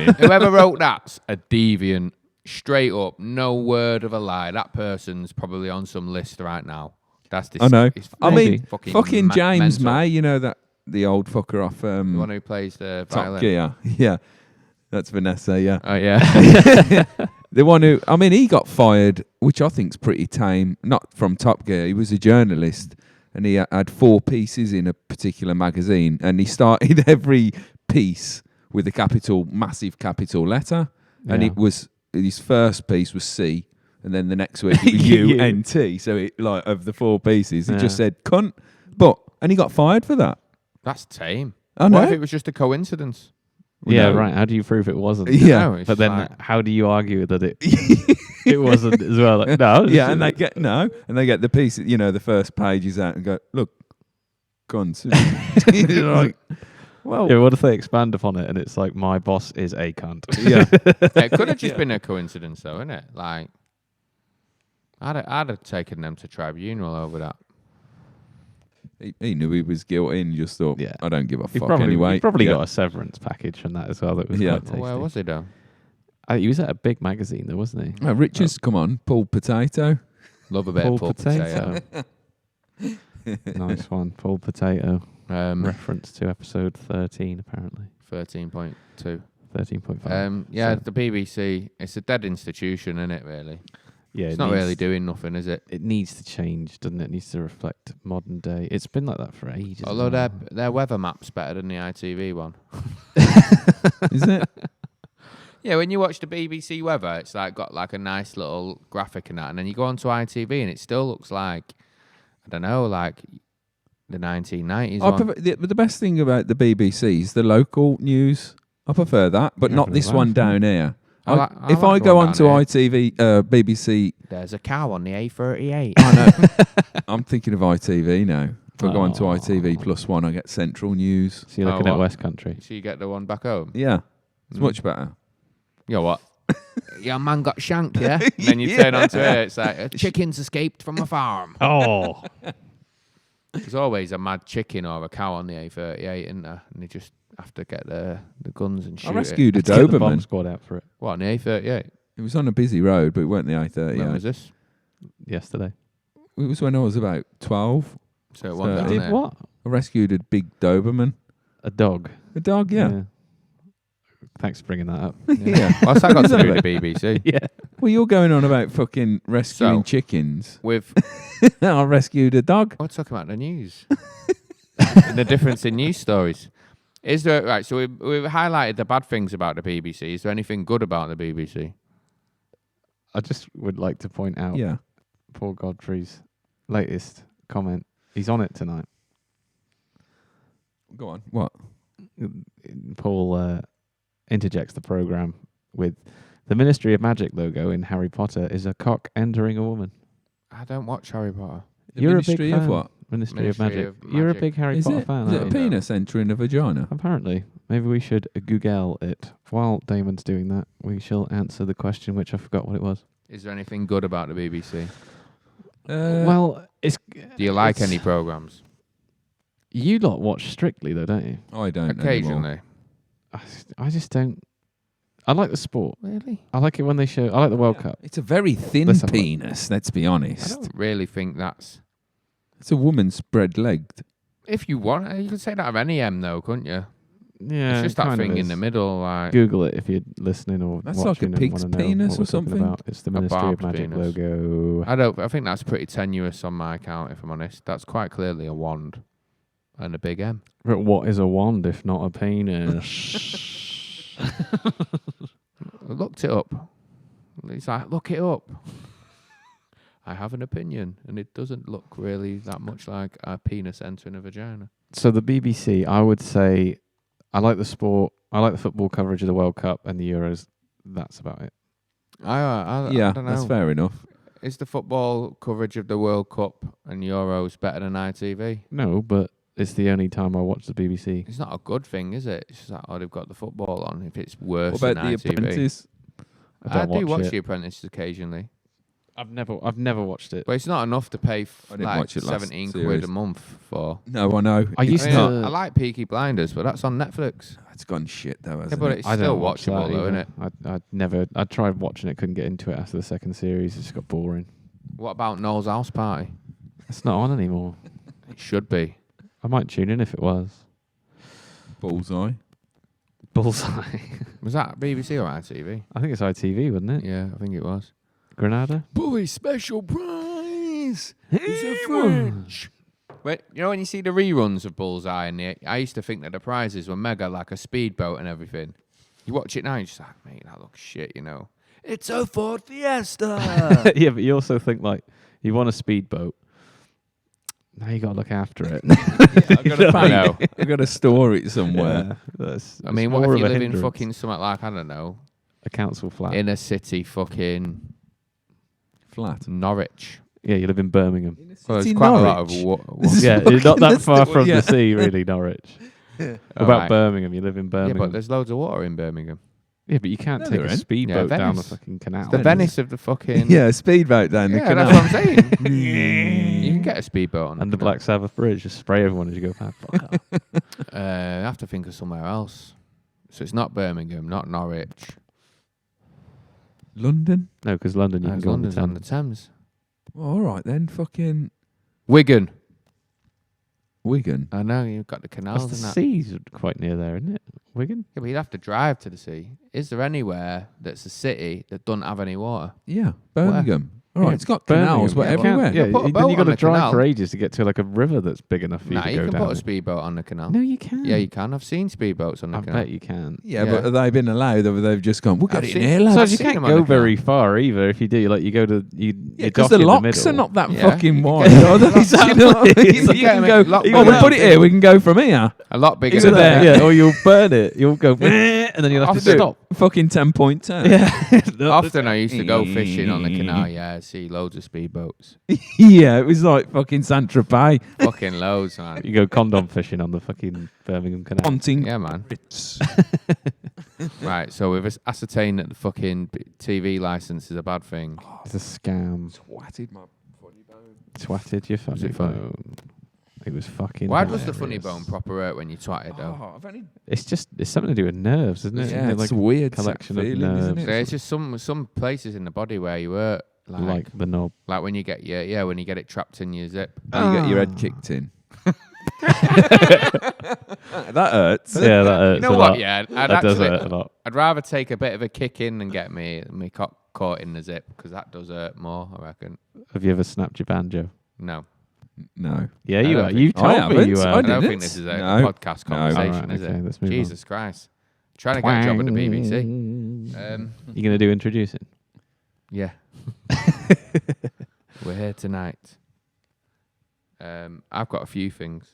wrote, whoever wrote that's a deviant. Straight up, no word of a lie. That person's probably on some list right now. That's I know. it's I mean, fucking James mental. May, you know that the old fucker off The one who plays the Top violin. Gear. Yeah, that's Vanessa. Yeah, Oh yeah. the one who he got fired, which I think's pretty tame. Not from Top Gear. He was a journalist, and he had 4 pieces in a particular magazine, and he started every piece with a massive capital letter, and Yeah. it was his first piece was C, and then the next week it was UNT. So it of the 4 pieces, he just said cunt, and he got fired for that. That's tame. I know. What if it was just a coincidence? Yeah, No. right. How do you prove it wasn't? Yeah. No, it's But then, like- how do you argue that it wasn't as well? Like, no. Yeah, and they get the piece, the first pages out and go, look, cunts. You're like, well, Yeah, what if they expand upon it and it's like, my boss is a cunt? yeah. It could have just been a coincidence, though, innit? Like, I'd have taken them to tribunal over that. He knew he was guilty and just thought, Yeah. I don't give a He fuck probably, anyway. he probably Yeah. got a severance package from that as well. That was Yeah. quite tasty. Where was he though? He was at a big magazine, though, wasn't he? Richards, come on, pulled potato. Love a bit Pulled of pulled potato. Nice one. Pulled potato. Um, Reference to episode 13, apparently. 13.2. 13.5. Yeah, So- the BBC. It's a dead institution, isn't it? Really, Yeah, it's it not needs- really doing nothing, is it? It needs to change, doesn't it? It needs to reflect modern day. It's been like that for ages. Although now. their weather map's better than the ITV one. Is it? Yeah, when you watch the BBC weather, it's like got like a nice little graphic and that, and then you go onto ITV and it still looks like, I don't know, like the 1990s one. The best thing about the BBC is the local news. I prefer that, but Yeah, not for this the one life, down here. I like If I the go one onto down here. ITV, BBC, There's a cow on the A38. I know. I'm thinking of ITV now. If I go onto Oh. ITV +1, I get Central News. So you're looking Oh, at what? West Country. So you get the one back home. Yeah, it's Mm. much better. You know what? Your man got shanked, yeah? And then you turn onto it, it's like, a chicken's escaped from a farm. Oh. There's always a mad chicken or a cow on the A38, isn't there? And you just have to get the guns and shoot I it. rescued a Let's get the bomb Doberman. squad out for it What, on the A38? It was on a busy road, but it weren't the When A38. was this? yesterday. It was when I was about 12. So it wasn't So- down Did there. what? I rescued a big Doberman. A dog. A dog, yeah. Thanks for bringing that up. Yeah. What's that got to do with the BBC? Yeah. Well, you're going on about fucking rescuing So- chickens. With, I rescued a dog. we're talking about the news. And the difference in news stories. Is there, right, so we've highlighted the bad things about the BBC. Is there anything good about the BBC? I just would like to point out Yeah. Paul Godfrey's latest comment. He's on it tonight. Go on. What? Paul interjects the program with the Ministry of Magic logo in Harry Potter is a cock entering a woman. I don't watch Harry Potter. The You're Ministry a big of fan. what? Ministry of Ministry Magic. of You're a Magic. big Harry Is Potter it? fan, Is it a aren't you? penis entering a vagina? Apparently. Maybe we should Google it. While Damon's doing that, we shall answer the question, which I forgot what it was. Is there anything good about the BBC? Well, it's... Do you like it's- any programmes? You lot watch Strictly, though, don't you? I don't anymore. Occasionally. I just don't... I like the sport. Really? I like it when they show... I like the World Cup. It's a very thin Let's have a look. penis, let's be I honest. don't really think that's... It's a woman spread-legged. If you want, you could say that of any M though, couldn't you? Yeah, It's just it that kind of thing in is. the middle, like... Google it if you're listening or That's like a watching and pig's wanna know penis what or we're talking something. about. It's the Ministry of barbed Magic penis. logo. I think that's pretty tenuous on my account, if I'm honest. That's quite clearly a wand and a big M. But what is a wand if not a penis? I looked it up. He's like, look it up. I have an opinion, and it doesn't look really that much like a penis entering a vagina. So the BBC, I would say, I like the sport. I like the football coverage of the World Cup and the Euros. That's about it. I Yeah, don't know. that's fair enough. Is the football coverage of the World Cup and Euros better than ITV? No, but it's the only time I watch the BBC. It's not a good thing, is it? It's just like, oh, they've got the football on. If it's worse What than about The ITV. Apprentice? I do watch it. The Apprentice occasionally. I've never watched it. But it's not enough to pay I didn't like watch it last 17 series. quid a month for. No, I know. I used I, to- mean, I like Peaky Blinders, but that's on Netflix. It's gone shit though, hasn't Yeah, but it? it's I still don't watch that watchable, though, isn't either. it? I tried watching it, couldn't get into it after the second series. It just got boring. What about Noel's House Party? It's not on anymore. It should be. I might tune in if it was. Bullseye. Bullseye. Was that BBC or ITV? I think it's ITV, wasn't it? Yeah, I think it was. Granada? Boy, special prize! It's a French. Wait, you know when you see the reruns of Bullseye, and I used to think that the prizes were mega, like a speedboat and everything. You watch it now, you're just like, mate, that looks shit, you know. It's a Ford Fiesta. Yeah, but you also think, like, you want a speedboat. Now you got to look after it. I've got to store it somewhere. Yeah, I mean, what if you live in fucking something like, I don't know, a council flat? inner city fucking Flat. Norwich? Yeah, you live in Birmingham. Well, there's in quite Norwich. a lot of Yeah, you're not that far from yeah. the sea, really, Norwich. What about Alright. Birmingham? You live in Yeah, Birmingham. but there's loads of water in Birmingham. Yeah, but you can't No, take there a ain't. speedboat Yeah, down the Venice. fucking canal. The Venice of the fucking... Yeah, speedboat down the Yeah, canal. that's what I'm saying. You can get a speedboat on And the canal. Black Sabbath Bridge, just spray everyone as you go past. Fuck off. I have to think of somewhere else. So it's not Birmingham, not Norwich. London? No, because London, you can go London's on on the the Thames. Thames. Well, all right then. Fucking Wigan. Wigan. I know, you've got the canals That's and the that. sea's quite near there, isn't it? Wigan? Yeah, but you'd have to drive to the sea. Is there anywhere that's a city that doesn't have any water? Yeah, Birmingham. All right, Yeah, it's got canals, but Birmingham, You can't- everywhere. Yeah, Put a then boat you got on to the drive canal. for ages to get to like a river that's big enough for you Nah, to you go can down. put a speedboat on the canal. No, you can. Yeah, you can. I've seen speedboats on the I canal. bet you can. Yeah, Yeah. but have they been allowed, or they've just gone? We'll get I've it seen- in here, So lads. So I've you seen can't them on go the canal. very far either. If you do, like you go to you. Yeah, you because dock the in locks middle. are not that Yeah. fucking You wide. get- are they? Exactly. You know what I mean? It's You like- can a go. lot Oh, bigger we'll put it than- here. We can go from here. A lot bigger Is it than there? that. Yeah, or you'll burn it. You'll go, and then you'll have to Often- stop. Fucking 10-point turn. Yeah. Often I used to go fishing on the canal. Yeah, I see loads of speedboats. Yeah, it was like fucking Saint-Tropez. Fucking loads, man. You go condom fishing on the fucking Birmingham Canal. Ponting. Yeah, man. Ritz. Right, so we've ascertained that the fucking TV license is a bad thing. It's a scam. Twatted my funny bone. Twatted your funny it funny? bone. It was fucking. Why was the funny hilarious. bone proper hurt when you twatted, though? Oh, I've only... It's something to do with nerves, isn't it? Yeah, Isn't it it's like a weird collection feeling, of isn't nerves. So it's just some places in the body where you hurt, like the knob. when you get when you get it trapped in your zip. You get your head kicked in. That hurts. Yeah, that hurts You know a what? lot. Yeah, That does hurt a lot. I'd rather take a bit of a kick in than get me cock caught in the zip because that does hurt more. I reckon. Have you ever snapped your banjo? No, No. Yeah, I you don't are. think- You've I told me haven't. you I are. I don't didn't. think this is a No. podcast No. conversation, Alright, is okay, it? let's move on. Jesus Christ! Trying to get a job at the BBC. You gonna do introducing? Yeah. We're here tonight. I've got a few things.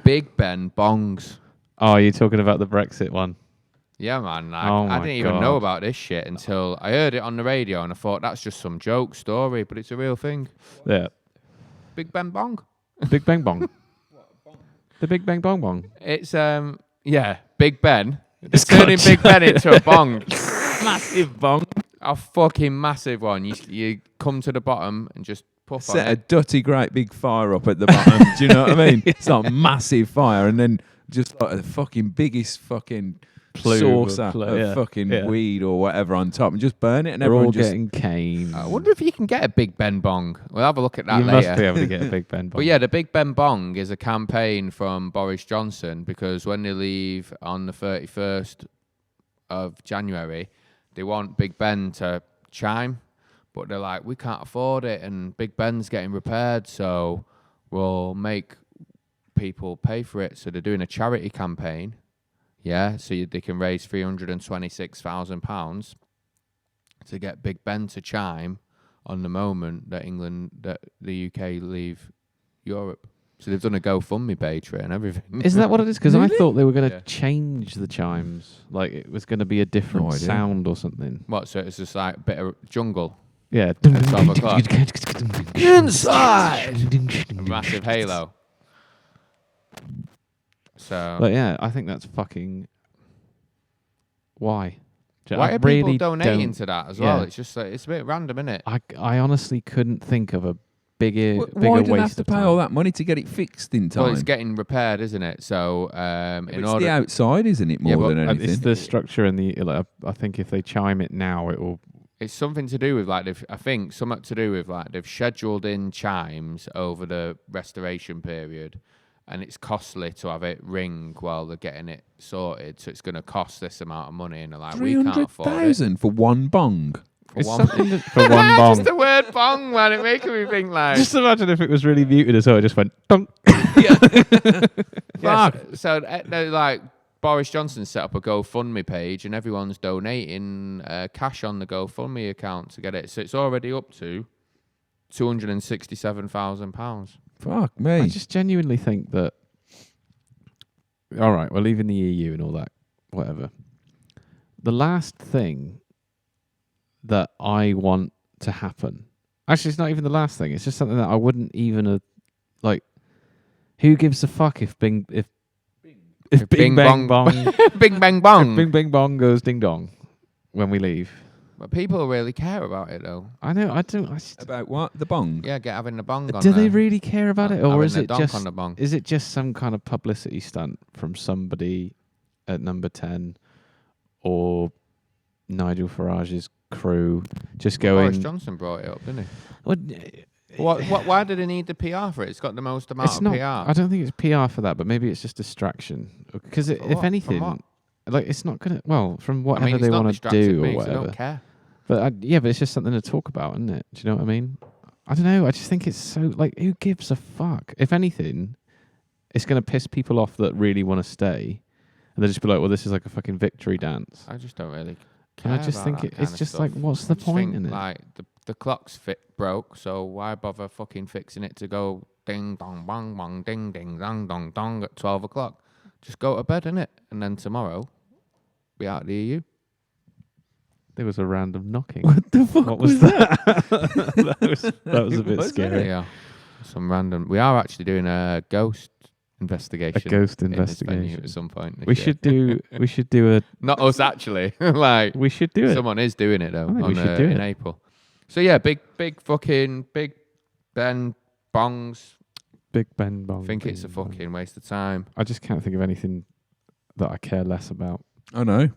Big Ben bongs. Oh, you're talking about the Brexit one? Yeah, man. Like, Oh I my didn't even know God. about this shit until I heard it on the radio, and I thought that's just some joke story, but it's a real thing. Yeah. Big Ben bong. Big Bang Bong. The Big Bang Bong Bong. It's Big Ben. It's turning Big Ben into a bong. Massive bong. A fucking massive one. You come to the bottom and just puff on Set a it. dirty, great big fire up at the bottom. Do you know what I mean? It's like a massive fire, and then just like the fucking biggest fucking Plume saucer of of yeah, fucking yeah. weed or whatever on top, and just burn it, and They're everyone all just getting cane. I wonder if you can get a Big Ben bong. We'll have a look at that You later. must be able to get a Big Ben Bong. But yeah, the Big Ben bong is a campaign from Boris Johnson because when they leave on the 31st of January, they want Big Ben to chime, but they're like, we can't afford it, and Big Ben's getting repaired, so we'll make people pay for it. So they're doing a charity campaign, yeah, so they can raise £326,000 to get Big Ben to chime on the moment that the UK leave Europe. So they've done a GoFundMe page for it and everything. Is that what it is? Because I Really? thought they were going to Yeah. change the chimes. Like it was going to be a different No idea. sound or something. What? So it's just like a bit of jungle. Yeah. At 12 o'clock. Inside. A massive halo. So But yeah, I think that's fucking. Why? why I are people really donating don't- to that as well? Yeah. It's just like, it's a bit random, isn't it? I honestly couldn't think of a bigger Why bigger do they have waste to of pay time. all that money to get it fixed in time? Well, it's getting repaired, isn't it? So in it's order, the outside, isn't it, more Yeah, but than anything? It's the structure and the. Like, I think if they chime it now, it will. it's something to do with like I think something to do with like they've scheduled in chimes over the restoration period, and it's costly to have it ring while they're getting it sorted. So it's going to cost this amount of money, and they're like, we can't afford it. 300,000 for one bong. For It's one- something for one bong. Just the word bong, man. It making me think like. Just imagine if it was really muted as well. It just went dunk. Yeah, so they're like Boris Johnson set up a GoFundMe page, and everyone's donating cash on the GoFundMe account to get it. So it's already up to £267,000. Fuck me. I just genuinely think that. All right, we're leaving the EU and all that, whatever. The last thing that I want to happen. Actually, it's not even the last thing. It's just something that I wouldn't even like. Who gives a fuck if Bing Bing Bang bong. Bong Bing bang if bong. Bing Bang Bong goes ding dong when we leave? But people really care about it though. I know. I don't. About what? The bong? Yeah, having the bong on Do they there. really care about it, or Having is the it donk just on the bong? is it just some kind of publicity stunt from somebody at Number 10 or Nigel Farage's crew just Boris going? Johnson brought it up, didn't he? Well, Why do they need the PR for it? It's got the most amount it's of not. PR. I don't think it's PR for that, but maybe it's just distraction. Because For if what? From anything, what? like it's not gonna. Well, from I whatever mean, they it's not want to distracting do me or 'cause I whatever. don't care. But yeah, but it's just something to talk about, isn't it? Do you know what I mean? I don't know. I just think it's so like, who gives a fuck? If anything, it's gonna piss people off that really want to stay, and they'll just be like, "Well, this is like a fucking victory dance." I just don't really care. And I just about think that it's kind of just stuff. like, what's I the just point think, in it? Like the clock's broke, so why bother fucking fixing it to go ding dong bong bong ding ding dong dong dong at 12 o'clock? Just go to bed, innit? And then tomorrow, be out of the EU. There was a random knocking. What the fuck What was that? that was a bit Was it? scary. Yeah, some random. We are actually doing a ghost investigation. A ghost in this venue investigation. at some point. This We year. should do. We should do a. Not us actually. Like We should do it. someone is doing it though. I think we on, should do in it. April. So yeah, big fucking big Ben bongs. Big Ben Bong. I think it's a Bing Bong. fucking waste of time. I just can't think of anything that I care less about. I know.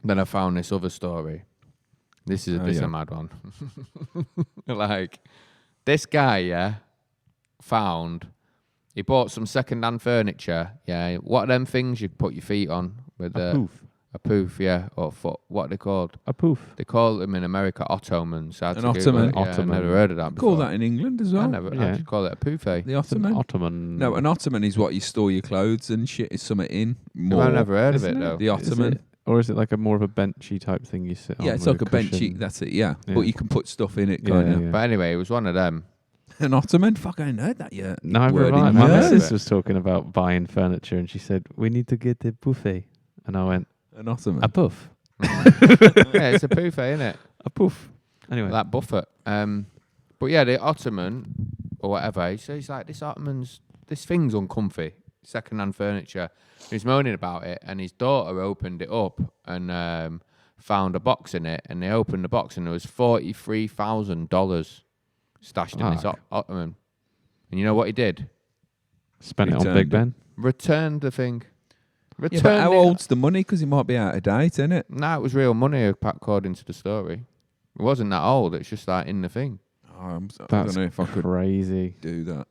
Then I found this other story. This is Oh, this is yeah. a mad one. Like this guy, yeah, he bought some second-hand furniture. Yeah, what are them things you put your feet on with A poof. a poof? Yeah, or foot. What are they called? A poof. They call them in America ottomans. I had An to Google ottoman? it. Yeah, Ottoman. I've never heard of that before. Call that in England as I well. never. Yeah. I just call it a poufet. The It's an ottoman. Ottoman. No, an ottoman is what you store your clothes and shit. Is something in. No, More. I've never heard of Isn't it it? though. The Is ottoman. it- or is it like a more of a benchy type thing you sit on? Yeah, it's with like a benchy. cushion? That's it. Yeah. Yeah. But you can put stuff in it, Yeah, kind of. yeah. But anyway, it was one of them. An ottoman. Fuck, I ain't heard that yet. Neither Word have I. in My word. missus was talking about buying furniture, and she said we need to get a buffet, and I went An ottoman. a puff, Yeah, it's a poufet, isn't it? a poof. Anyway, Like Buffett. But yeah, the ottoman or whatever. So he's like, this thing's uncomfy. Second-hand furniture. He's moaning about it, and his daughter opened it up and found a box in it. And they opened the box, and there was $43,000 stashed in this Fuck. ottoman. And you know what he did? spent it on Returned Big it. Ben. Returned the thing. Yeah, Returned but how it. old's the money? Because it might be out of date, isn't it? No, it was real money according to the story. It wasn't that old. It's just like in the thing. Oh, I don't That's know if I could crazy. do that.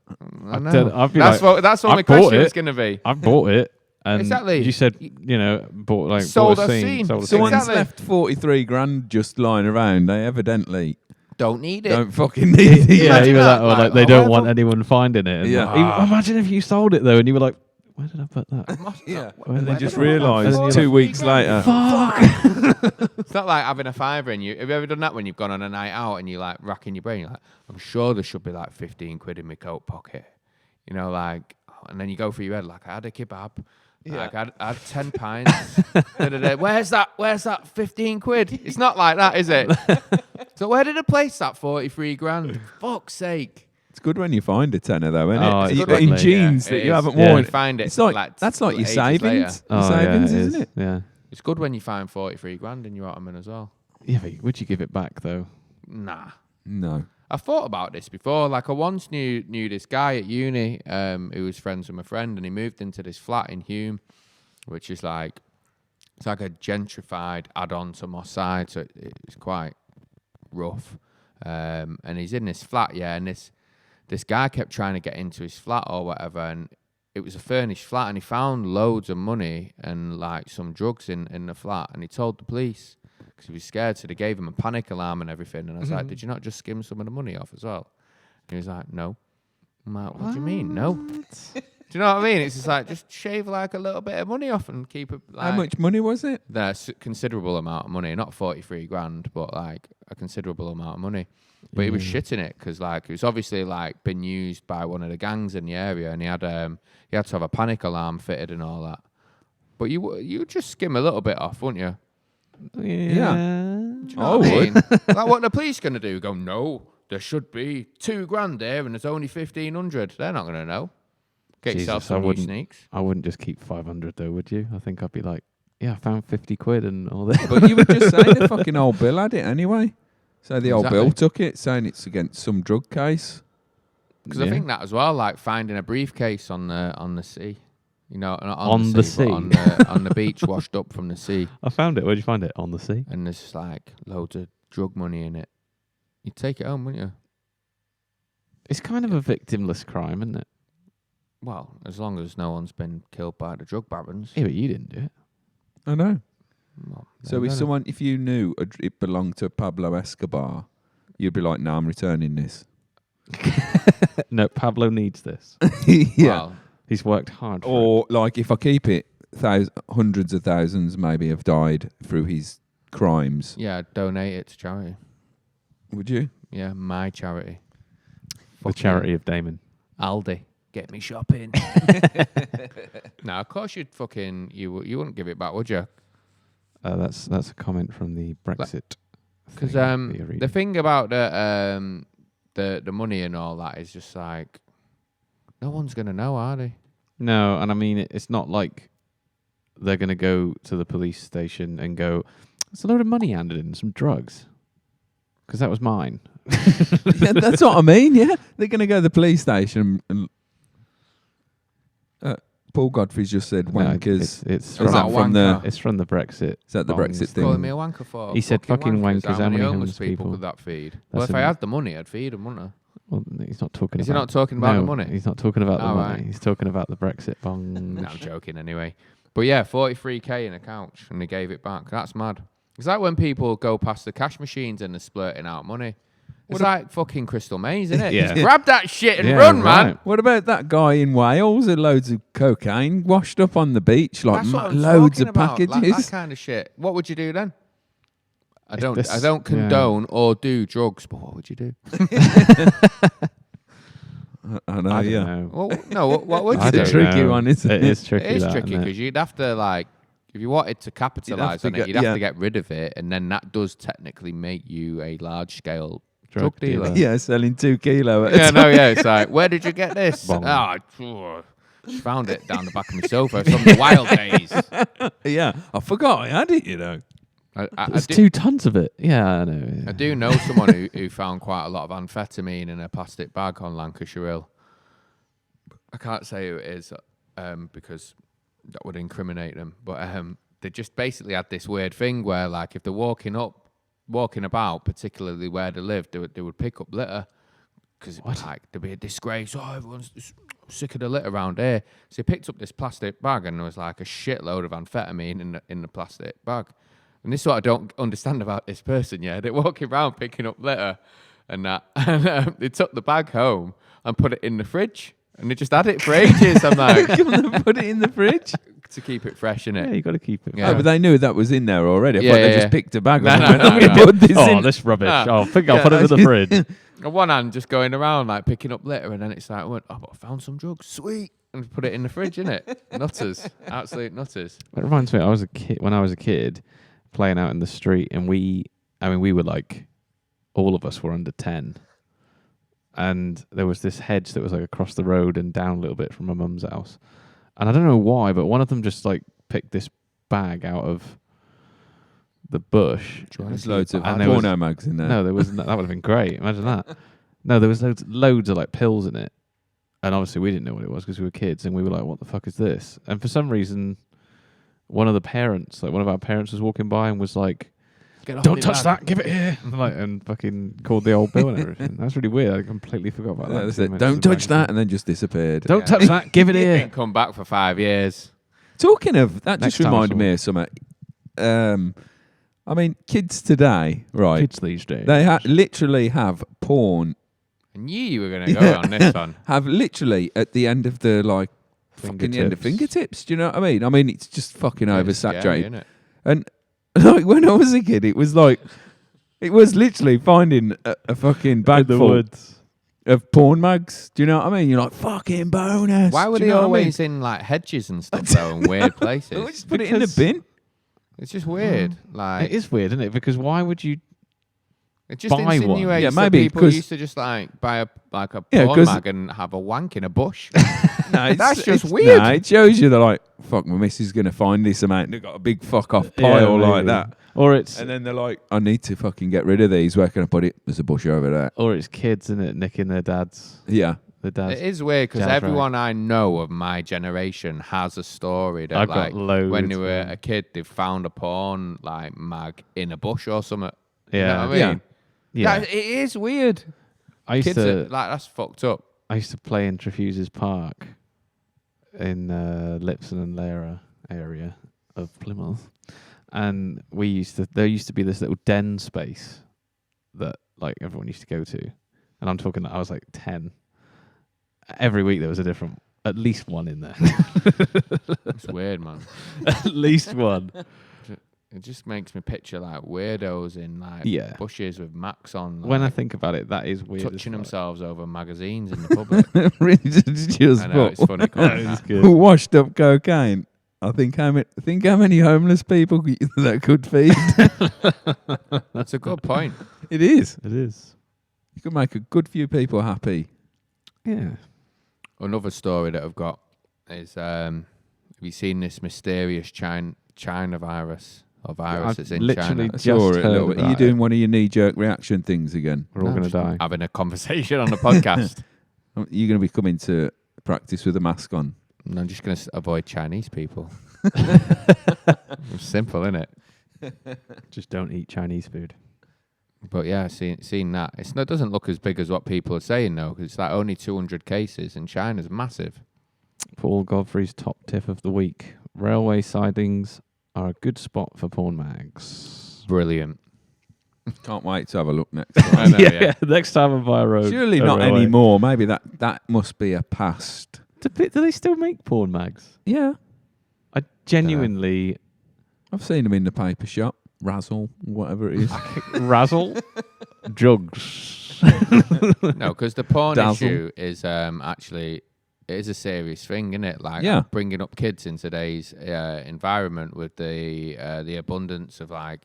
I know. I'd be That's like, what I my bought question it. was going to be. I bought it, and Exactly. you said bought like Sold bought a a scene. sold a Someone's Exactly. left 43 grand just lying around. They evidently Don't need it. don't fucking need it. Yeah, Imagine either that or like, like they oh, don't whatever. want anyone finding it. And Yeah. like, imagine if you sold it though, and you were like, Where did I put that? Yeah. Where And did I then just put that? realised And then 2 you're weeks later. It's not like having a fiver in you. Have you ever done that when you've gone on a night out and you're like racking your brain? You're like, I'm sure there should be like 15 quid in my coat pocket. You know, like, and then you go through your head, like, I had a kebab. Like, I had 10 pints. Where's that 15 quid? It's not like that, is it? So where did I place that 43 grand? Fuck's sake. It's good when you find a tenner, though, isn't Oh, it? it's In lovely. jeans Yeah, that it you is. haven't Yeah. worn. You find it. It's like that's like your ages savings. later. Your Oh, savings, yeah, it isn't is. it? Yeah. It's good when you find 43 grand in your Ottoman as well. Yeah, but would you give it back though? Nah. No. I thought about this before. Like, I once knew this guy at uni who was friends with my friend, and he moved into this flat in Hume, which is like, it's like a gentrified add-on to Moss Side, so it's quite rough. And he's in this flat, yeah, and this guy kept trying to get into his flat or whatever, and it was a furnished flat, and he found loads of money and like some drugs in the flat, and he told the police because he was scared, so they gave him a panic alarm and everything. And I was like, did you not just skim some of the money off as well? And he was like, no. I'm like, what do you mean, no? Do you know what I mean? It's just like, just shave like a little bit of money off and keep it. Like, How much money was it? there's a considerable amount of money, not 43 grand, but like a considerable amount of money. But he was shitting it because like it was obviously like been used by one of the gangs in the area, and he had to have a panic alarm fitted and all that. But you just skim a little bit off, wouldn't you? Yeah. Do you know what I mean? Like, what the police going to do? Go, no, there should be 2 grand there and there's only 1,500. They're not going to know. Get yourself some new sneaks. I wouldn't just keep 500 though, would you? I think I'd be like, yeah, I found 50 quid and all that. But you would just say the fucking old Bill had it anyway. So the old Exactly. Bill took it, saying it's against some drug case. Because I think that as well, like finding a briefcase on the sea. You know, not On the sea? but on the beach, washed up from the sea. I found it. Where'd you find it? On the sea? And there's like loads of drug money in it. You'd take it home, wouldn't you? It's kind of a victimless crime, isn't it? Well, as long as no one's been killed by the drug barons. Yeah, but you didn't do it. I know. Well, So if you knew it belonged to Pablo Escobar, you'd be like, "No, I'm returning this." No, Pablo needs this. Yeah. Well, He's worked hard for Or like if I keep it, hundreds of thousands maybe have died through his crimes. yeah, donate it to charity. Would you? Yeah, my charity. the charity of Damon. Aldi. Get me shopping. No, of course you wouldn't give it back, would you? That's a comment from the Brexit. Because thing that you're the reading. thing about the money and all that is just like no one's gonna know, are they? No, and I mean it's not like they're gonna go to the police station and go, "There's a load of money handed in, some drugs," because that was mine. Yeah, that's what I mean. Yeah, they're going to go to the police station and Paul Godfrey's just said No, wankers. it's Is from, that from the? it's from the Brexit. Is that the bongs Brexit thing. Calling me a wanker for? He said fucking wankers, How many homeless people people? could that feed? Well, That's if I a- had the money, I'd feed them, wouldn't I? Well, he's not talking Is he about. not talking about no, the money? He's not talking about the Oh, money. right. He's talking about the Brexit bong. No, I'm joking anyway. But yeah, 43k in a couch, and they gave it back. That's mad. It's like when people go past the cash machines and they're splurting out money. It's like fucking Crystal Maze, isn't it? Yeah. Just grab that shit and Yeah, run, man. right. What about that guy in Wales with loads of cocaine washed up on the beach, like That's what I'm loads talking of about, packages? like that kind of shit. What would you do then? I don't yeah. condone or do drugs, but what would you do? I know, I don't yeah. know. Well, no, what would you I It's do? a don't tricky know. one, isn't it? It is tricky. It is that, tricky isn't it? because you'd have to like, if you wanted to capitalise to on it, get- you'd have yeah. to get rid of it, and then that does technically make you a large scale Drug drug dealer. dealer. Yeah, selling 2 kilo at a Yeah, time. no, yeah. It's like, where did you get this? Bong. Just found it down the back of my sofa from the wild days. Yeah, I forgot I had it, you know. I There's do, 2 tons of it. Yeah, I know. Yeah. I do know someone who found quite a lot of amphetamine in a plastic bag on Lancashire Hill. I can't say who it is because that would incriminate them. But they just basically had this weird thing where, like, if they're walking about, particularly where they lived, they would pick up litter because like there'd be a disgrace. Oh, everyone's sick of the litter around here. So he picked up this plastic bag and there was like a shitload of amphetamine in the plastic bag. And this is what I don't understand about this person. Yeah, they're walking around picking up litter and that. And they took the bag home and put it in the fridge. And they just had it for ages. I'm like, Put it in the fridge. to keep it fresh, innit? Yeah, you got to keep it. Yeah. Oh, but they knew that was in there already. I Yeah, thought they yeah, just yeah. picked a bag No, up no, and went, no, I'm going to no. put this Oh, in. this rubbish. Ah. I think I'll put it in the fridge. On one hand, just going around like picking up litter, and then it's like, oh, I found some drugs, sweet, and put it in the fridge, innit? Nutters, absolute nutters. It reminds me, when I was a kid, playing out in the street, and we were like, all of us were under 10, and there was this hedge that was like across the road and down a little bit from my mum's house, and I don't know why, but one of them just like picked this bag out of the bush. There's loads of And there was- porno mags in there. No, there was that would have been great. Imagine that. No, there was loads of like pills in it, and obviously we didn't know what it was because we were kids, and we were like, "What the fuck is this?" And for some reason, one of our parents was walking by and was like, "Don't touch that, give it here," and fucking called the old bill and everything. That's really weird. I completely forgot about Yeah, that. they said, don't touch that, and then just disappeared. Don't touch that, give it here. Didn't come back for 5 years. Talking of, that Next just time reminded me of something. I mean, kids today, right? Kids these days. They literally have porn. I knew you were going to go on this one. Have literally at the end of the fucking the end of fingertips. Do you know what I mean? I mean, it's just fucking oversaturated. Scary, innit? And like when I was a kid, it was literally finding a fucking bag the full woods. of porn mags. Do you know what I mean? You're like, fucking bonus. Why were Do you they know what I mean? always in like hedges and stuff though, in weird places? Just put it in the Because- bin. It's just weird. Like It is weird, isn't it? Because why would you? it just buy one. insinuates Yeah, that maybe, people 'cause- used to just like buy a Yeah, porn 'cause- mag and have a wank in a bush. No, That's just weird. Nah, it shows you that like, fuck, my missus is gonna find this amount. And they've got a big fuck off pile like maybe. that. Or it's And then they're like, I need to fucking get rid of these. Where can I put it? There's a bush over there. or it's kids, isn't it, nicking their dads. Yeah. The dads. It is weird because Jazz everyone I know of my generation has a story that I've like got loads. when they were man. a kid they found a porn like mag in a bush or something. You Yeah. know what I mean? Yeah. That- it is weird. I used Kids to are, like that's fucked up. I used to play in Trefuses Park in Lipson and Lara area of Plymouth, and there used to be this little den space that like everyone used to go to, and I'm talking that I was like 10. Every week there was at least one in there. It's weird, man. At least one. It just makes me picture like weirdos in like Yeah. bushes with Macs on, When I like, think about it, that is weird. as touching fuck. themselves over magazines in the public. just I know it's funny. That calling is that. good. washed up cocaine. I think how many homeless people that could feed. That's a good point. It is. It is. You could make a good few people happy. Yeah. Another story that I've got is have you seen this mysterious China virus or virus I've that's in literally China? I saw Just it a little heard bit. Are you about doing it. one of your knee-jerk reaction things again? We're all No, going to just die. Having a conversation on the podcast. You're going to be coming to practice with a mask on. And I'm just going to avoid Chinese people. It's simple, isn't it? Just don't eat Chinese food. But yeah, seen that. It doesn't look as big as what people are saying, though, because it's like only 200 cases, and China's massive. Paul Godfrey's top tip of the week. Railway sidings are a good spot for porn mags. Brilliant. Can't wait to have a look next time. I know, yeah. Next time I'm by a road. Surely a not railway. anymore. Maybe that must be a past. Do they still make porn mags? Yeah. I genuinely I've seen them in the paper shop. Razzle, whatever it is. razzle drugs. No, because the porn Dazzle. issue is actually it is a serious thing, isn't it? Like Yeah. bringing up kids in today's environment with the abundance of like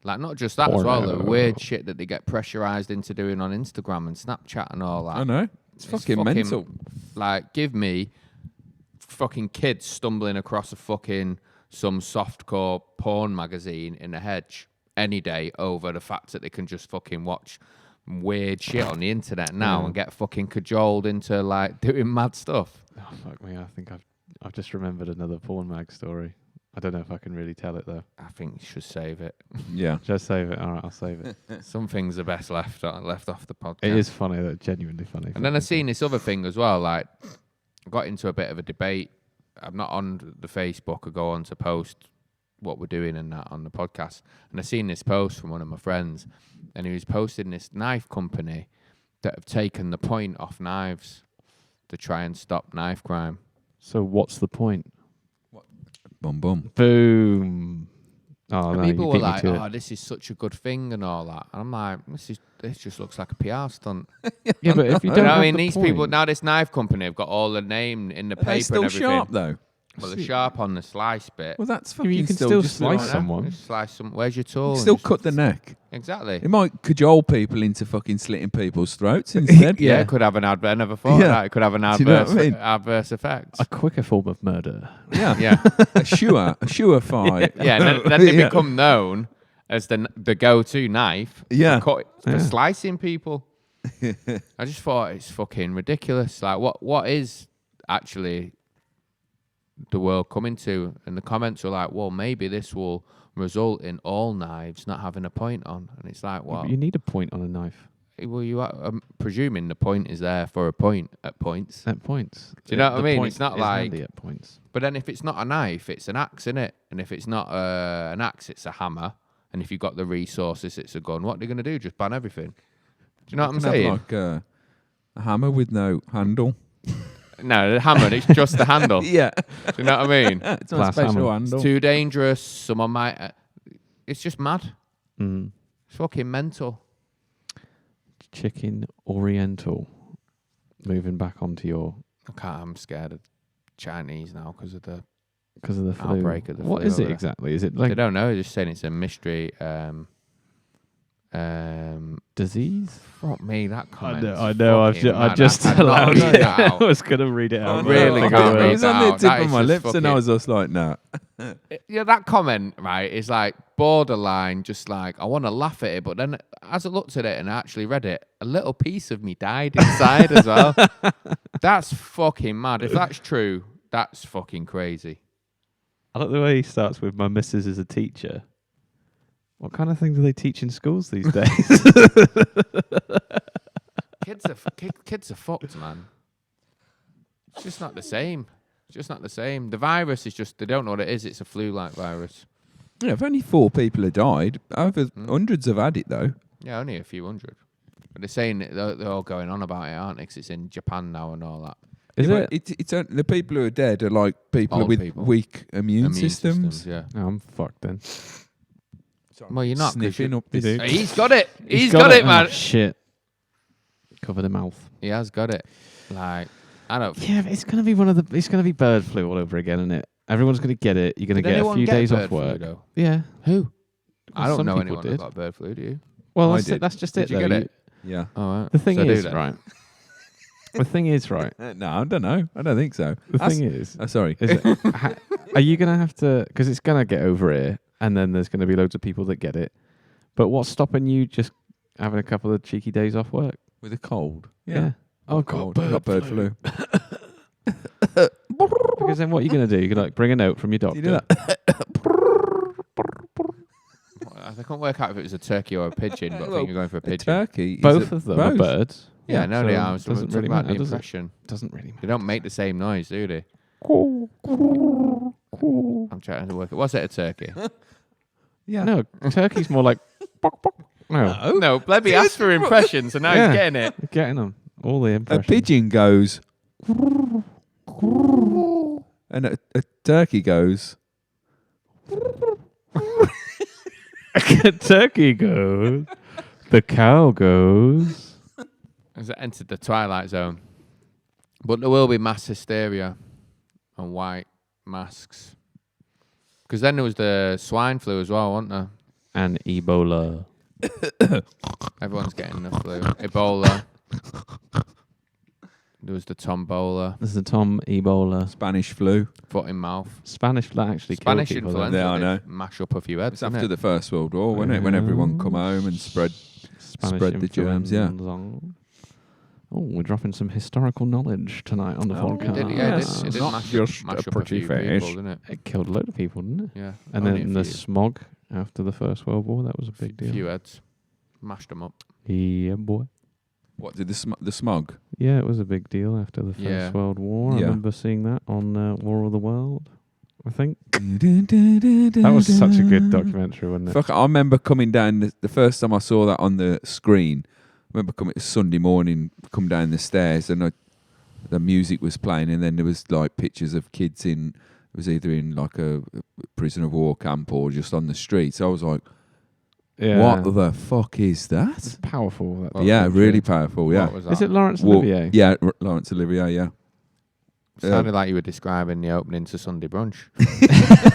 not just that as well, the Porno. weird shit that they get pressurized into doing on Instagram and Snapchat and all that. I know. It's fucking mental. Like, give me fucking kids stumbling across some softcore porn magazine in a hedge any day over the fact that they can just fucking watch weird shit on the internet now and get fucking cajoled into like doing mad stuff. Oh fuck me! I think I've just remembered another porn mag story. I don't know if I can really tell it though. I think you should save it. Yeah. Should I save it? All right, I'll save it. Some things are best left off the podcast. It is funny, though, genuinely funny. And then I've seen this other thing as well. Like, I got into a bit of a debate. I'm not on the Facebook. I go on to post what we're doing and that on the podcast. And I seen this post from one of my friends, and he was posting this knife company that have taken the point off knives. to try and stop knife crime. So what's the point? Bum bum. Boom. Oh, And no, people you were beat me like, to it. "Oh, this is such a good thing," and all that. And I'm like, "This just looks like a PR stunt." Yeah, but if you You don't know what I have mean? the These point, people now, this knife company have got all the name in the Are they paper still and everything. sharp though? Well, they're sharp on the slice bit. Well, that's Yeah, fucking but you can still still just slice like- someone. Just slice some. Where's your tool? You And still just- cut the neck. Exactly. It might cajole people into fucking slitting people's throats instead. Yeah, Yeah. it could have an adverse. I never thought of Yeah. that. It could have an Do you know what adverse I mean? adverse effect. a quicker form of murder. Yeah. Yeah, A sure fight. yeah. And then they Yeah. become known as the go-to knife. Yeah. for Yeah. slicing people. I just thought it's fucking ridiculous. Like, what is actually the world coming to? And the comments were like, well, maybe this will result in all knives not having a point on. And it's like, well, You need a point on a knife. I'm presuming the point is there for a point at points. At points. Do you know what I The mean? point It's not is like- handy at points. But then if it's not a knife, it's an axe, innit? And if it's not an axe, it's a hammer. And if you've got the resources, it's a gun. What are they going to do? Just ban everything? Do you know what I'm You can have, saying? like a hammer with no handle. No, the hammer, it's just the handle. Yeah. Do you know what I mean? It's not Glass a special hammer. handle. It's too dangerous. Someone might... it's just mad. Mm. It's fucking mental. Chicken Oriental. Moving back onto your... I'm scared of Chinese now because of the... Because of the flu. Outbreak of the What flu is over it there. exactly? Is it They like don't know. They're just saying it's a mystery. disease? Fuck me, that comment. I know. I allowed just allowed it. it. I was going to read it out. I really but can't I read It was that on the out. tip That of is my just lips, and I fucking- was just like, no. Yeah, that comment, right, is like borderline, just like, I want to laugh at it, but then as I looked at it and I actually read it, a little piece of me died inside as well. That's fucking mad. If that's true, that's fucking crazy. I like the way he starts with, my missus is a teacher. What kind of thing do they teach in schools these days? Kids are fucked, man. It's just not the same. It's just not the same. The virus is just, they don't know what it is. It's a flu-like virus. Yeah, if only 4 people have died, over hundreds have had it though. Yeah, only a few hundred. But they're saying they're all going on about it, aren't they? 'Cause it's in Japan now and all that. Is Yeah, it? but it's the people who are dead are like people Old with people. weak immune systems. Yeah. Oh, I'm fucked then. Well, you're not. 'cause Sniffing up You this. do. He's got it. He's got it, man. Oh, shit. Cover the mouth. He has got it. Like, I don't think. Yeah, but it's gonna be it's gonna be bird flu all over again, isn't it? Everyone's gonna get it. You're gonna Did get a anyone few get days bird off flu, work. though? Yeah. Who? I don't Some know people anyone who did. got bird flu, do you? Well, I that's, did. that's just Did it. you though. get it? Yeah. All right. The thing So do is, then. right. The thing is, right. No, I don't know. I don't think so. The thing is, Sorry. are you gonna have to? Because it's gonna get over here, and then there's gonna be loads of people that get it. But what's stopping you just having a couple of cheeky days off work? With a cold. Oh, Cold. Got bird flu. Because then what are you gonna do? You're gonna like bring a note from your doctor. Do you do that? I can't work out if it was a turkey or a pigeon, but I Well, think you're going for a A pigeon. turkey. is Both a- of them are both. birds. Yeah, no, they so are. it So we're doesn't talking really about matter, the does it? impression. Doesn't really matter. They don't make the same noise, do they? I'm trying to work it. Was it a turkey? Yeah. No, turkey's more like. Bok, bok. No, No, Blebby asked for impressions, and now Yeah. he's getting it. you're getting them. All the A impressions. pigeon goes. And a turkey goes. A turkey goes. The cow goes. Has it entered the twilight zone? But there will be mass hysteria and white masks. Because then there was the swine flu as well, wasn't there? And Ebola. Everyone's getting the flu. Ebola. There was the tombola, This is the Tom Ebola. Spanish flu. foot in mouth. Spanish flu actually Spanish killed people. influenza. Yeah, I they know. Mash up a few heads. It's after the First World War, wasn't it? When everyone come home and spread. Spread the germs, yeah. influenza. Oh, we're dropping some historical knowledge tonight on the podcast. It did, Yes. it did Not mash just mash a up a pretty few fish. people, didn't it? It killed a load of people, didn't it? Yeah. And only then a the few, smog after the First World War, that was a big deal. few heads. Mashed them up. Yeah, boy. What did the smog? Yeah, it was a big deal after the First Yeah. World War. I Yeah. remember seeing that on War of the World, I think. That was such a good documentary, wasn't it? Fuck, I remember coming down the first time I saw that on the screen. I remember coming Sunday morning, come down the stairs, and I the music was playing, and then there was like pictures of kids in. It was either in like a prisoner of war camp or just on the street. So I was like, "What the fuck is that?" It's powerful. That Yeah, documentary. really powerful. Yeah, What was that? Is it Laurence Olivier? Yeah, Laurence Olivier. Yeah. Sounded like you were describing the opening to Sunday Brunch.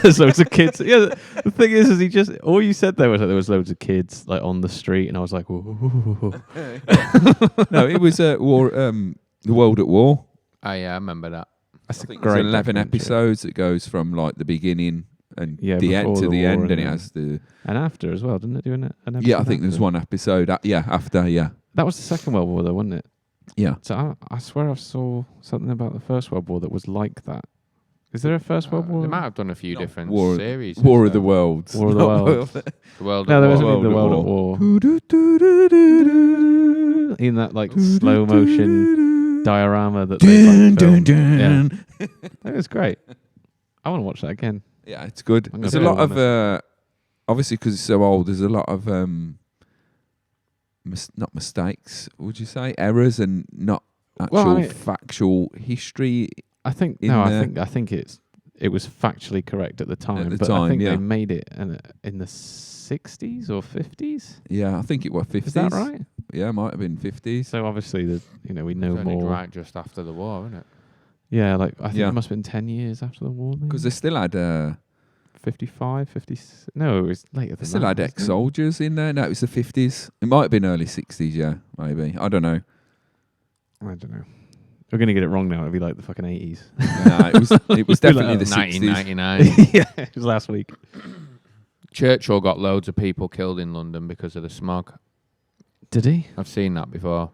There's loads of kids. Yeah, the thing is he just all you said there was that there was loads of kids like on the street, and I was like, whoa. No, it was war. The World at War. Oh yeah, I remember that. That's I a think great there's 11 documentary. episodes. It goes from like the beginning and Yeah, the end before to the the war end, and and it then- has the. And after as well, didn't it? Doing it? An Yeah, I episode think there's after? one episode. After. Yeah. That was the Second World War, though, wasn't it? Yeah. So I swear I saw something about the First World War that was like that. Is there a First World War? They might have done a few Not different War- series. War of the Worlds. War of the Not Worlds. The World No, at there was War. only the World World at at War. War. In that like slow motion diorama that they like, filmed. Yeah, that was great. I want to watch that again. Yeah, it's good. I'm There's a gonna lot put of obviously because it's so old. There's a lot of not mistakes. Would you say errors and not actual Well, I mean- factual history? I think In no, there. I think it was factually correct at the time, the but I time, think yeah. they made it in the 60s or 50s. Yeah, I think it was 50s. Is that right? Yeah, it might have been 50s. So obviously, we It know was only more. right just after the war, isn't it? Yeah, like I think Yeah. it must have been 10 years after the war. Because they still had 55, 50. No, it was later they than still that. had wasn't it? ex-soldiers in there. No, it was the 50s. It might have been early 60s. Yeah, maybe. I don't know. I don't know. We're gonna get it wrong now. It'll be like the fucking 80s. No, it was definitely the 60s. 1999. Yeah, it was last week. Churchill got loads of people killed in London because of the smog. Did he? I've seen that before.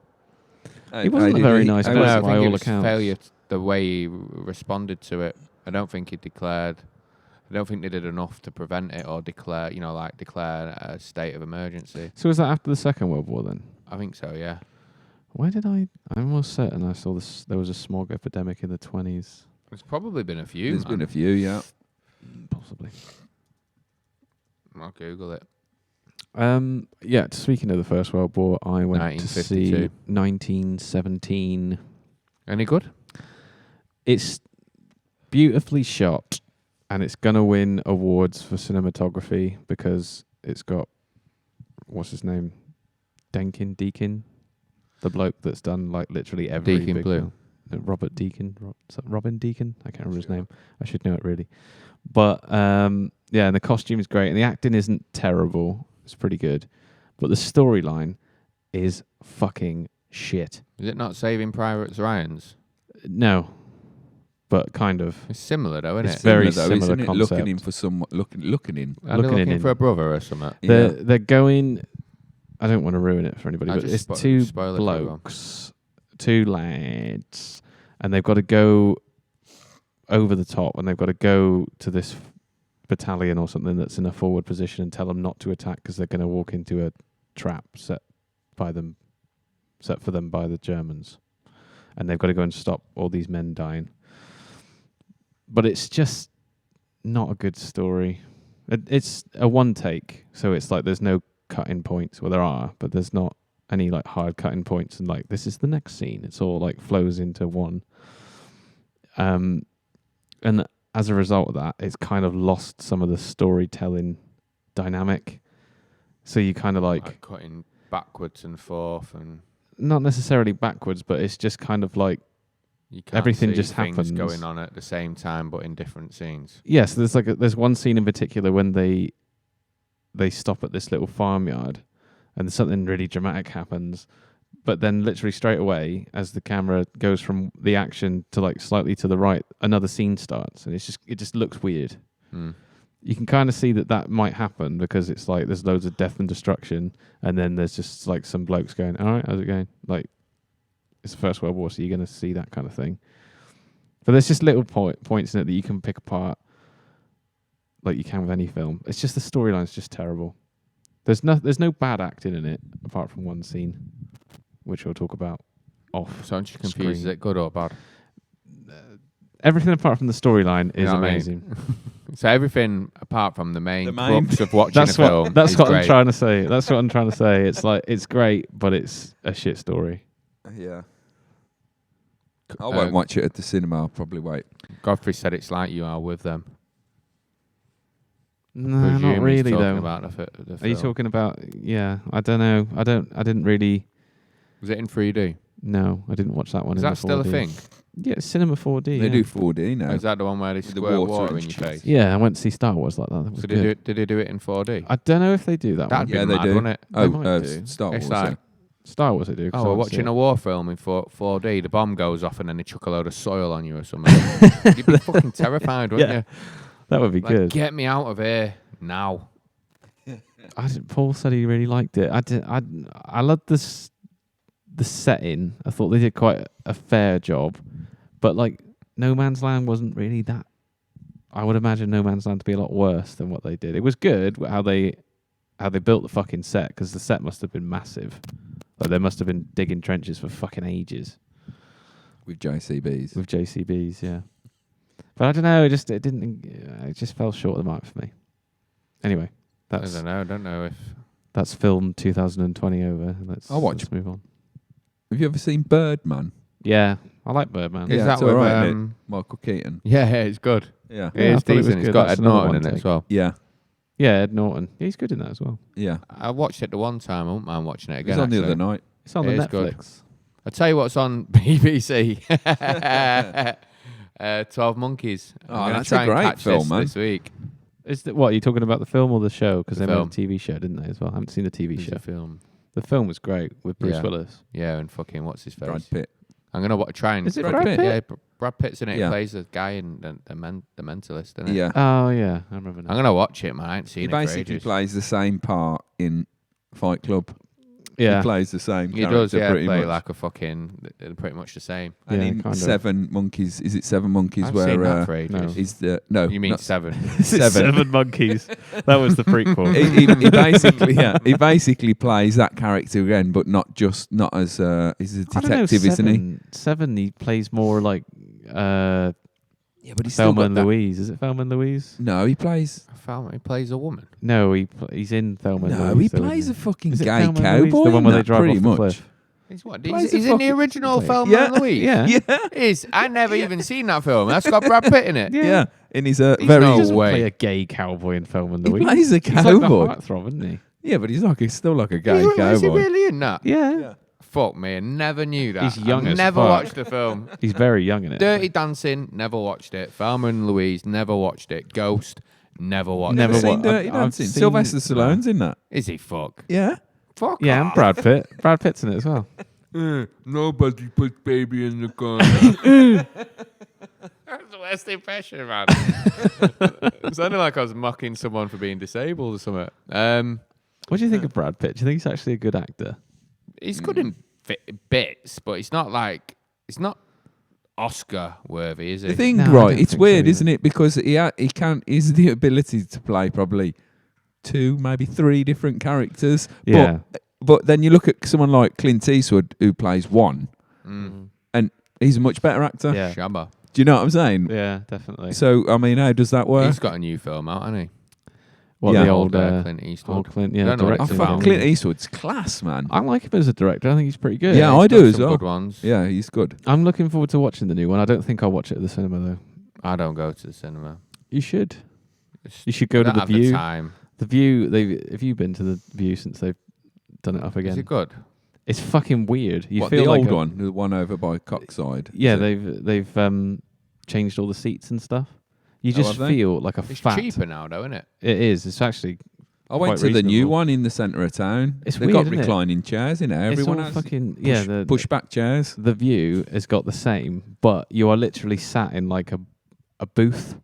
He wasn't a very nice I person don't know, I by think it all was accounts. failure the way he responded to it. I don't think he declared. I don't think they did enough to prevent it or declare a state of emergency. So was that after the Second World War then? I think so, yeah. Where did I'm almost certain I saw this. There was a smog epidemic in the 20s. There's probably been a few. There's been a few, yeah. Possibly. I'll Google it. Yeah, speaking of the First World War, I went to see 1952. 1917. Any good? It's beautifully shot, and it's going to win awards for cinematography because it's got, what's his name? Deakin? The bloke that's done like literally every Deakin big Blue. film. Robert Deakin. Is that Robin Deakin? I can't remember his name. I should know it really. But yeah, and the costume is great, and the acting isn't terrible. It's pretty good. But the storyline is fucking shit. Is it not Saving Private Ryan's? No, but kind of. It's similar though, isn't It's it? very though, similar isn't it? concept. Looking in for some. Looking in. Are they looking looking in for a brother or something? Yeah. They're going. I don't want to ruin it for anybody, I'll but just it's two spoil it for everyone. blokes, two lads, and they've got to go over the top, and they've got to go to this battalion or something that's in a forward position and tell them not to attack because they're going to walk into a trap set for them by the Germans, and they've got to go and stop all these men dying. But it's just not a good story. It's a one take, so it's like there's no cutting points. Well, there are, but there's not any like hard cutting points and like this is the next scene. It's all like flows into one. And as a result of that, it's kind of lost some of the storytelling dynamic. So you kind of like cutting backwards and forth, and not necessarily backwards, but it's just kind of like you can't everything see just things happens. going on at the same time, but in different scenes. yes. There's one scene in particular when they stop at this little farmyard, and something really dramatic happens. But then literally straight away, as the camera goes from the action to like slightly to the right, another scene starts, and it just looks weird. Hmm. You can kind of see that might happen because it's like there's loads of death and destruction, and then there's just like some blokes going, "All right, how's it going?" Like it's the First World War, so you're going to see that kind of thing. But there's just little points in it that you can pick apart, like you can with any film. It's just the storyline's just terrible. There's no bad acting in it apart from one scene, which we'll talk about off. So I'm just confused. Is Screen. it good or bad? Everything apart from the storyline is know what I mean? amazing. So everything apart from the main The main- crux of watching That's a film. that's is what I'm great. trying to say. That's what I'm trying to say. It's like it's great, but it's a shit story. Yeah. I won't watch it at the cinema. I'll probably wait. Godfrey said it's like you are with them. No, Presume not he's really talking though. About the Are you film. talking about? Yeah, I don't know. I didn't really. Was it in 3D? No, I didn't watch that one. Is in that the still a 4D. thing? Yeah, it's cinema 4D. They yeah. do 4D now. Is that the one where they With the squirt water water and in your shit. face? Yeah, I went to see Star Wars like that. That was So good. did they do it in 4D? I don't know if they do that That'd one. be Yeah, they mad, do. wouldn't it? They might do. Star Wars. It's like, Star Wars they do. 'cause oh, I we're went to see watching it. a war film in 4D. The bomb goes off and then they chuck a load of soil on you or something. You'd be fucking terrified, wouldn't Yeah, you? that would be Like, good. get me out of here now. Paul said he really liked it. I loved this the setting. I thought they did quite a fair job, but like No Man's Land wasn't really that. I would imagine No Man's Land to be a lot worse than what they did. It was good how they built the fucking set, because the set must have been massive. Like they must have been digging trenches for fucking ages With JCBs. with JCBs. Yeah, but I don't know. It just fell short of the mark for me. Anyway, I don't know if... that's film 2020 over. I'll watch. Let's move on. Have you ever seen Birdman? Yeah, I like Birdman. Is Yeah, that it's with... alright, isn't it? Michael Keaton. Yeah, it's good. Yeah. Yeah, I It's thought it was decent. It's good. got That's Ed another Norton one in it take. as well. Yeah. Yeah, Ed Norton. Yeah, he's good in that as well. Yeah. I watched it the one time. I wouldn't mind watching it It again. was on the actually. other night. It's on It the is good. Netflix. I'll tell you what's on BBC. 12 Monkeys. Oh, I'm gonna that's try a and great catch film, this man. This week. What are you talking about, the film or the show? Because The they film. made a TV show, didn't they? As well. I haven't seen the TV It's show. a film. The film was great with Bruce Yeah. Willis. Yeah, and fucking what's his face? Brad Pitt. I'm gonna try and. Is it Brad Brad Pitt? Pitt? Yeah, Brad Pitt's in it. Yeah. He plays the guy in the Mentalist. Isn't it? Yeah. Oh yeah, I remember now. I'm gonna watch it, man. I ain't seen He it for basically ages. plays the same part in Fight Club. Yeah, He plays the same He character does, yeah. pretty Play much. like a fucking. They're pretty much the same. And Yeah, in kind of. 7 Monkeys, is it 7 Monkeys I've where seen that for ages. no. is the no? You mean not 7? Seven. Monkeys. That was the prequel. he basically he basically plays that character again, but not as he's a I don't know, detective, isn't he? 7, he plays more like Yeah, but he's still Thelma got and that. Louise. Is it Thelma and Louise? No, he plays. He plays a woman. No, he's in Thelma and No, Louise. he though, plays a isn't fucking Is it gay Thelma and Louise? cowboy. The one in where they that, drive pretty off the much. cliff. He's what? Plays He's a in the fucking- original Thelma Yeah, and Louise. Yeah. Yeah, I never even seen that film. That's got Brad Pitt in it. yeah. And he's He's very. no He doesn't way. play a gay cowboy in Thelma and He Louise. plays a He's like cowboy. the heartthrob, isn't he? Yeah, but he's still like a gay Is he cowboy. really in that? Yeah. Fuck me, I never knew that. He's young I've as never fuck. watched the film. He's very young in it. Dirty Dancing, never watched it. Thelma and Louise, never watched it. Ghost, never watched Never Never it. wa- seen Dirty I've Dancing. seen- Sylvester Stallone's in that. Is he fuck? Yeah. Fuck Yeah, and off. Brad Pitt. Brad Pitt's in it as well. Nobody puts baby in the corner. That's the worst impression, man. It sounded like I was mocking someone for being disabled or something. What do you think of Brad Pitt? Do you think he's actually a good actor? He's good in bits, but it's not Oscar worthy, is The it? thing, No, I right? don't It's think so weird, either. isn't it? Because he has the ability to play probably 2, maybe 3 different characters. Yeah. But then you look at someone like Clint Eastwood who plays one, and he's a much better actor. Yeah. Shabba. Do you know what I'm saying? Yeah, definitely. So I mean, how does that work? He's got a new film out, hasn't he? What, Yeah. the old Clint Eastwood. old Clint, yeah, Don't know what I it's directing. about. fuck Clint Eastwood's class, man. I like him as a director. I think he's pretty good. Yeah, he's I do done as some well. Good ones. Yeah, he's good. I'm looking forward to watching the new one. I don't think I'll watch it at the cinema though. I don't go to the cinema. You should. It's- You should go I to don't the have View. The time. The View. Have you been to the View since they've done it up again? Is it good? It's fucking weird. You What, feel the like old a- one, the one over by Cockside? Yeah, Is it? they've changed all the seats and stuff. You just have they? feel like a It's fat. cheaper now, though, isn't it? It is. It's actually. I went quite to the new reasonable. one in the centre of town. It's They've weird, got isn't it? reclining chairs in there. Everyone it's all has fucking push, the pushback chairs. The View has got the same, but you are literally sat in like a booth,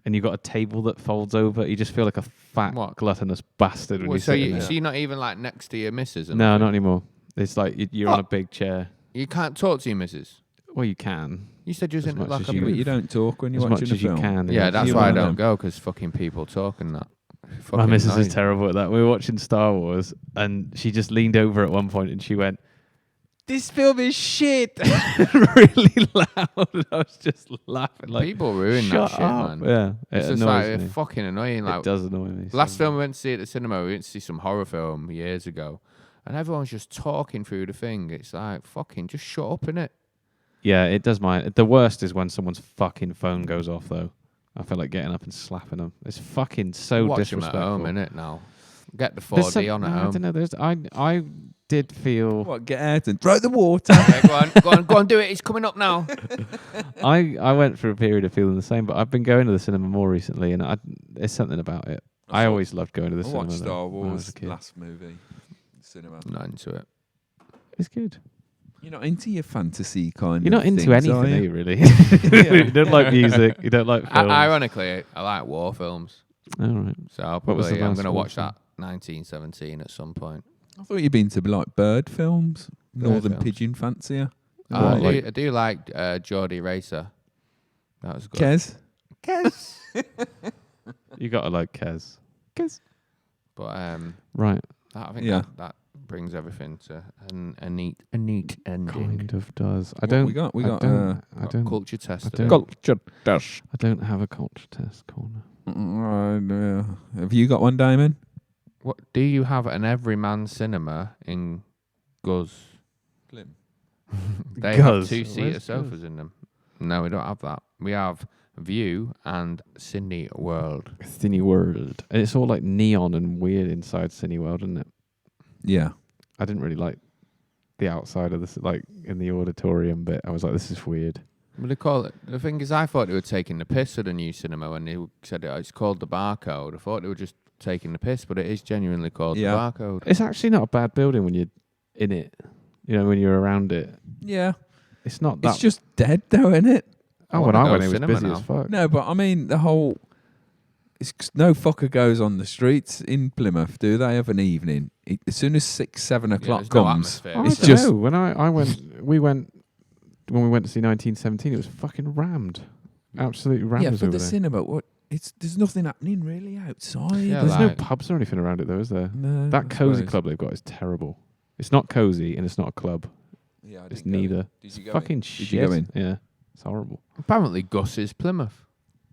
and you've got a table that folds over. You just feel like a fat, What? gluttonous bastard when Well, you so sit in you, there. so you're not even like next to your missus? And No, nothing? not anymore. It's like you're on a What? big chair. You can't talk to your missus. Well, you can. You said you was As in much like as a you- But booth. you don't talk when you're As much watching a as you film. can. Yeah, that's You're why I one of don't them. go, because fucking people talk and that. My Fucking missus is annoying. terrible at that. We were watching Star Wars, and she just leaned over at one point and she went, "This film is shit," really loud. And I was just laughing like, People ruin that "Shut shit, up!" man. Yeah, It's it just like annoys me. it's fucking annoying. Like It does annoy me. last so- film we went to see at the cinema, we went to see some horror film years ago, and everyone's just talking through the thing. It's like fucking just shut up, innit? Yeah, it does mine. The worst is when someone's fucking phone goes off, though. I feel like getting up and slapping them. It's fucking so Watch disrespectful. them at home, innit, now. Get the There's 4D on at I home. don't know. I did feel. What? Get out and throw the water. Okay, go on, do it. It's coming up now. I went through a period of feeling the same, but I've been going to the cinema more recently, and there's something about it. I always loved going to the I cinema. watched though, Star when I was a Wars kid. last movie. Cinema. I'm not into it. It's good. You're not into your fantasy kind You're of not into things, anything, are are you? you really? You don't like music. You don't like films. Ironically, I like war films. All right. So I'll What was the I'm last going to war watch film? that 1917 at some point. I thought you'd been to like bird films. Bird Northern films. Pigeon fancier. What, I do like Geordie Racer. That was good. Kez. Kes. You got to like Kez. But Right. I think Yeah. that brings everything to a neat ending. Kind of does. I What don't. we got? We I got, don't. I Got don't. culture test. I today. don't- culture test. I don't have a culture test corner. Have you got one, Damon? What do you have an everyman cinema in Guz? They have Guz? two-seater Where's sofas in them. No, we don't have that. We have View and Sydney World. Cine World. And it's all like neon and weird inside Cine World, isn't it? Yeah. I didn't really like the outside of this, like in the auditorium bit. I was like, this is weird. What do they call it? The thing is, I thought they were taking the piss of the new cinema when they said it's called the Barcode. I thought they were just taking the piss, but it is genuinely called Yeah. the Barcode. It's actually not a bad building when you're in it. You know, when you're around it. Yeah. It's not that. It's just dead though, isn't it? oh, I when wanna I go went, it was cinema busy now. as fuck. No, but I mean the whole. No fucker goes on the streets in Plymouth, do they? Of an evening, as soon as 6, 7 o'clock there's no comes, atmosphere. I it's don't just know. When we went to see 1917, it was fucking rammed. Absolutely rammed. yeah, us for over the there. cinema. What? There's nothing happening really outside. Yeah, There's no like- pubs or anything around it, though, is there? No, That I cozy suppose. club they've got is terrible. It's not cozy and it's not a club. Yeah, I It's didn't go in. neither. Did you go Fucking in? shit. Did you go in? Yeah, it's horrible. Apparently, Gus is Plymouth.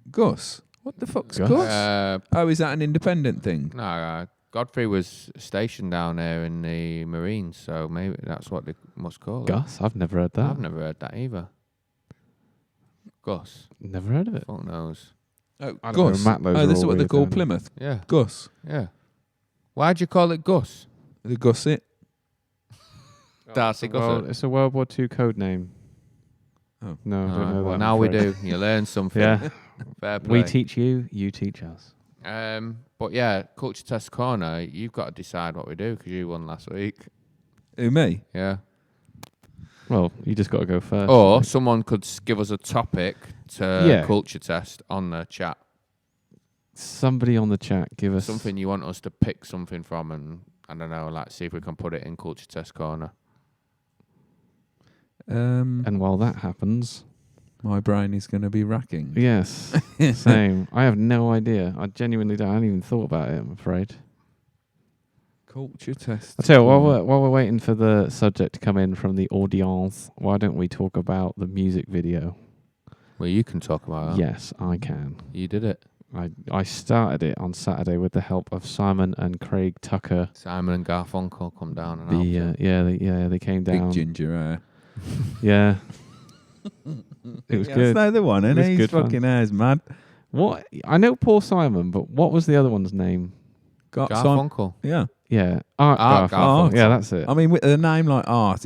Gus. What the fuck's Gus? Gus? Oh, is that an independent thing? No, Godfrey was stationed down there in the Marines, so maybe that's what they must call it. Gus? I've never heard that. I've never heard that either. Gus. Never heard of it. Fuck knows. Oh, I don't know, Gus. Matlows Oh, are this is all what they weird call down Plymouth. Yeah, Gus. yeah. Why'd you call it Gus? The Gusset. Darcy Gossett. It's a World War II code name. Oh. No, I don't know that. Well, I'm now we afraid. do. You learn something. Yeah. Fair play. We teach you, you teach us. But yeah, Culture Test Corner, you've got to decide what we do because you won last week. Who, me? Yeah. Well, you just got to go first. Or right? someone could give us a topic to Yeah. Culture Test on the chat. Somebody on the chat, give us Something you want us to pick something from and, I don't know, like see if we can put it in Culture Test Corner. And while that happens, My brain is going to be racking. yes, same. I have no idea. I genuinely don't. I haven't even thought about it. I'm afraid. Culture test. I tell you, while we're waiting for the subject to come in from the audience, why don't we talk about the music video? Well, you can talk about that. Yes, I can. You did it. I started it on Saturday with the help of Simon and Craig Tucker. Simon and Garfunkel come down and helped you. They came down. Big ginger hair. Yeah. It was good. That's the one, It and was his good fun. fucking hair's mad. What? I know Paul Simon, but what was the other one's name? Got some. Garfunkel. Yeah. Yeah, Art Art Garfunkel. Garfunkel. Yeah, that's it. I mean, with a name like Art,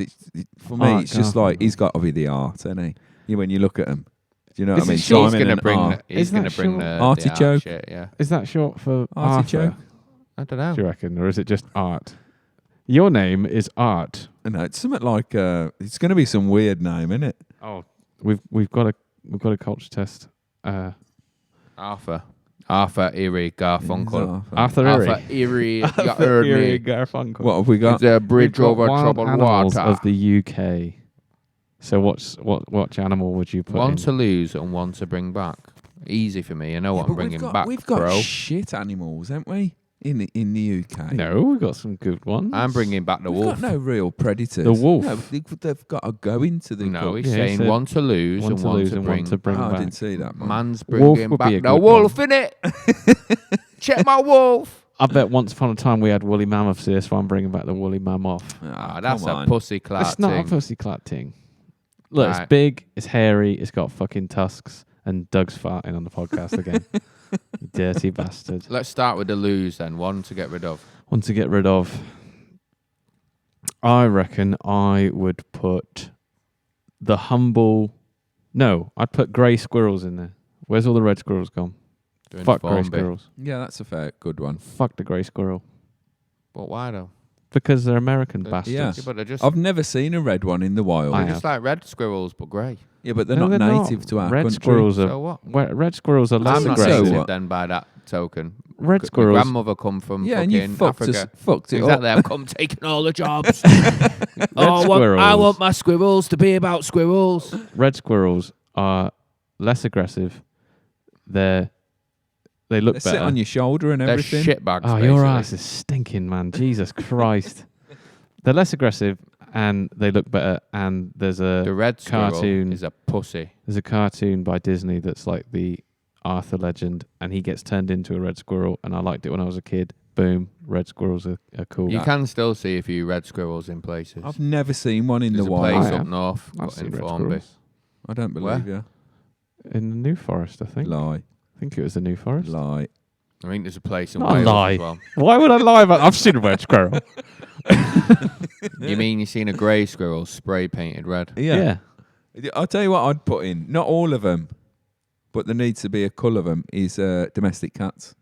for me, Art it's just like Garfunkel. he's got to be the art, isn't he? Yeah, when you look at him, do you know Is what I mean? it short? He's Simon gonna and bring. Art. He's Is that gonna bring short? the Artichoke? The art shit, yeah. Is that short for Artichoke? Arthur, I don't know. do you reckon, or is it just Art? Your name is Art. No, it's something like it's going to be some weird name, isn't it? Oh, we've got a culture test. Arthur Erie Garfunkel. Arthur Arthur Erie. Erie. You heard me. Garfunkel. What have we got? It's a bridge We've got over wild troubled animals water. of the UK. So what animal would you put One in? to lose and one to bring back. Easy for me. I know what I'm bringing back, We've got bro. shit animals, haven't we? In the UK. No, we've got some good ones. I'm bringing back the We've wolf. got no real predators. The wolf. No, they've got to go into the. No, cup. he's Yeah, he saying said one to lose one and to one lose to and bring. one to bring Oh, I back. didn't see that. Man. Man's Wolf bringing would be back a the good wolf, innit? Check my wolf. I bet once upon a time we had woolly mammoths here, so I'm bringing back the woolly mammoth. Ah, that's come a on. pussy clout It's not a thing. pussy clat thing. Look, Right. it's big, it's hairy, it's got fucking tusks, and Doug's farting on the podcast again. You dirty bastard. Let's start with the lose then. One to get rid of. One to get rid of. I reckon I would put the humble. No, I'd put grey squirrels in there. Where's all the red squirrels gone? Doing Fuck the grey phone bit. squirrels. Yeah, that's a fair, good one. Fuck the grey squirrel. But why though? Because they're American They're- bastards. Yeah. Yeah, but they're just, I've never seen a red one in the wild. I they're have. just like red squirrels, but grey. Yeah, but they're No, not they're native not. to our Red country. squirrels are. So what? Red squirrels are less I'm not so aggressive. racist what? then by that token. Red My squirrels. grandmother come from Yeah, and you fucking fucked Africa. fucked it Exactly, up. I've come taking all the jobs. Red I squirrels. want my squirrels to be about squirrels. Red squirrels are less aggressive. They look They sit better. on your shoulder and They're everything. shitbags. Oh, basically. your ass is stinking, man. Jesus Christ. They're less aggressive and they look better. And there's The a red squirrel cartoon. is a pussy. There's a cartoon by Disney that's like the Arthur legend, and he gets turned into a red squirrel. And I liked it when I was a kid. Boom, red squirrels are cool. You can still see a few red squirrels in places. I've never seen one in There's the a wild. place I up have. north I've got seen in red Formby. squirrels I don't believe you. in the New Forest. I think. Lie, I think it was the New Forest. lie. I think there's a place in Not a Wales lie. as well. Why would I lie about? I've seen a red squirrel. You mean you've seen a grey squirrel spray painted red? Yeah. I'll tell you what I'd put in. Not all of them, but there needs to be a cull of them. Is domestic cats.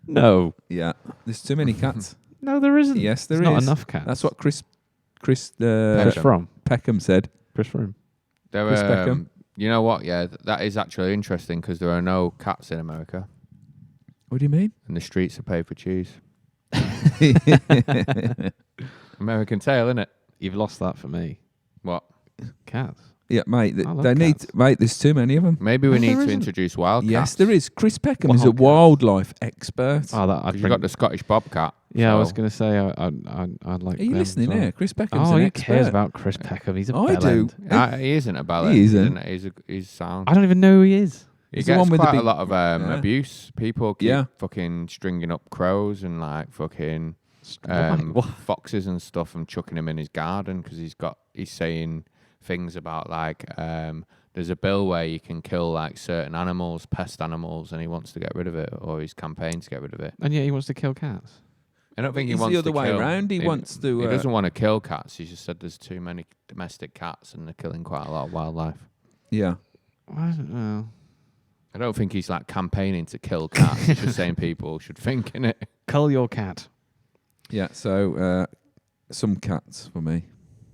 No. Yeah, there's too many cats. No, there isn't. Yes, There's there not is. enough cats. That's what Chris Chris Peckham. from. Peckham said. Chris from. There, Chris Peckham. you know what? Yeah, that is actually interesting because there are no cats in America, What do you mean? and the streets are paper cheese. American tail, innit? You've lost that for me. What? Cats. Yeah, mate. I love They need, cats. mate. There's too many of them. Maybe we No, need there to isn't. introduce wildcats. Yes, there is. Chris Peckham is a Wildcats. wildlife expert. Oh, that I'd Because you bring. got the Scottish bobcat. Yeah, I was so- going to say I'd like. Are you them listening as well. here? Chris Peckham's Oh, an who expert. cares about Chris Peckham? He's a I do. bellend. He isn't a ballet. He isn't. He's sound. I don't even know who he is. He He's the gets one with the quite a big- lot of Yeah. abuse. People keep Yeah. fucking stringing up crows and like fucking Why? What? foxes and stuff and chucking him in his garden because he's saying things about like there's a bill where you can kill like certain animals, pest animals, and he wants to get rid of it, or he's campaigning to get rid of it. And yet he wants to kill cats. I don't think he It's wants the other to way kill. around. He wants to. He doesn't want to kill cats. He just said there's too many domestic cats and they're killing quite a lot of wildlife. Yeah. I don't know. I don't think he's like campaigning to kill cats. He's just saying people should think in it. Cull your cat. Yeah. So some cats for me,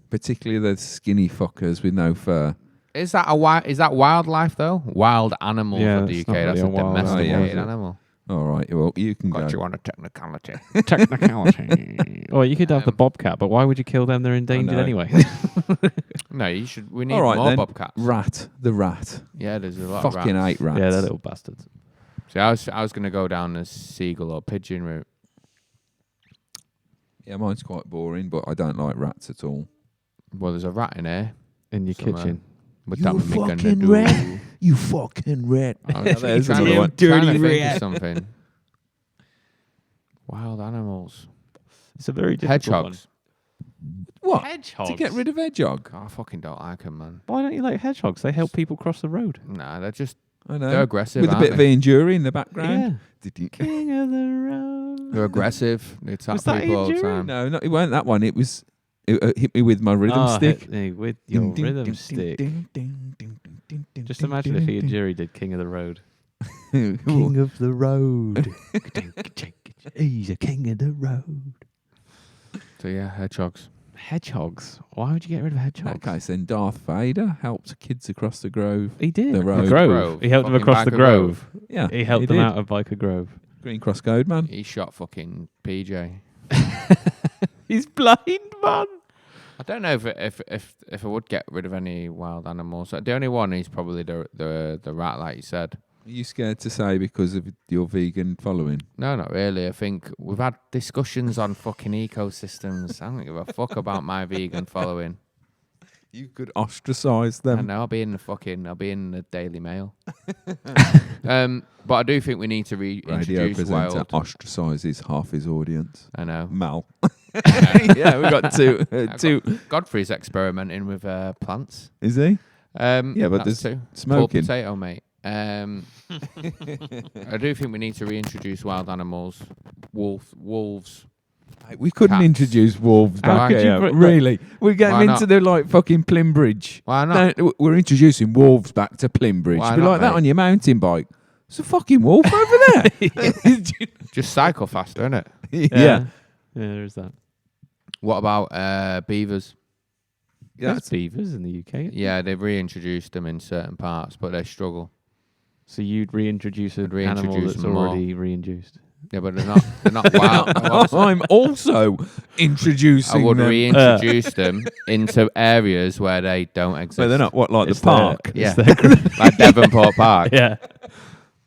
particularly the skinny fuckers with no fur. Is that is that wildlife though? Wild animals Yeah, of the it's UK. not That's really a a wild domesticated animal, is it? animal. All right. Well, you can Got go. you on a technicality. Technicality. Or you could have the bobcat, but why would you kill them? They're endangered know. anyway. No, you should. We need All right more then. bobcats. Rat. The rat. Yeah, there's a lot. Fucking of rats. hate rats. Yeah, they're little bastards. See, I was gonna go down the seagull or pigeon route. Yeah, mine's quite boring, but I don't like rats at all. Well, there's a rat in here. In your Somewhere. kitchen. What You that me gonna fucking do? rat. You fucking rat. I was There's trying another to- one. trying to Dirty think of rat. something. Wild animals. It's a very difficult Hedgehogs. What? Hedgehogs? To get rid of hedgehog? Oh, I fucking don't like them, man. Why don't you like hedgehogs? They help people cross the road. Nah, they're just I know. they're aggressive. With a aren't bit of they? Ian Jury in the background. Yeah. King of the road. They're aggressive. They attack Was that people all the Ian Jury? time. No, it weren't that one. It was. It hit me with my rhythm stick. Hit me with your Ding, ding, rhythm ding, stick. ding, ding, ding, ding, ding, ding, Just ding, imagine ding, if Ian ding. Jury did King of the Road. King of the road. He's a king of the road. So yeah, hedgehogs. Hedgehogs. Why would you get rid of In hedgehogs? that case, then Darth Vader helped kids across the grove. He did. The road. Grove. He helped them Fucking across the Biker grove. Yeah, He helped them did. out of Biker Grove. Green Cross Code, man. He shot fucking PJ. He's blind, man. I don't know if I would get rid of any wild animals. The only one is probably the rat, like you said. Are you scared to say because of your vegan following? No, not really. I think we've had discussions on fucking ecosystems. I don't give a fuck about my vegan following. You could ostracise I them. know I'll be in the Daily Mail. But I do think we need to Radio reintroduce presenter wild. ostracises half his audience. I know. Mal. Yeah, we got two. Godfrey's experimenting with plants. Is he? Yeah, but that's there's two. smoking. Cold potato, mate. I do think we need to reintroduce wild animals. Wolves. We couldn't Cats. introduce wolves How back could here. you put- Really? We get Why them into not? the like fucking Plimbridge. Why not? No, we're introducing wolves back to Plimbridge. Why Be not, like that mate? on your mountain bike. There's a fucking wolf over there. Just cycle faster, innit? Yeah. There's that. What about beavers? There's beavers in the UK. Yeah, they've reintroduced them in certain parts, but they struggle. So you'd reintroduce an I'd reintroduce animal that's them more. already reintroduced. Yeah, but they're not wild. I'm also introducing I would them. reintroduce them into areas where they don't exist. So they're not what, like It's the park? Yeah. It's their- Like Devonport Park. yeah.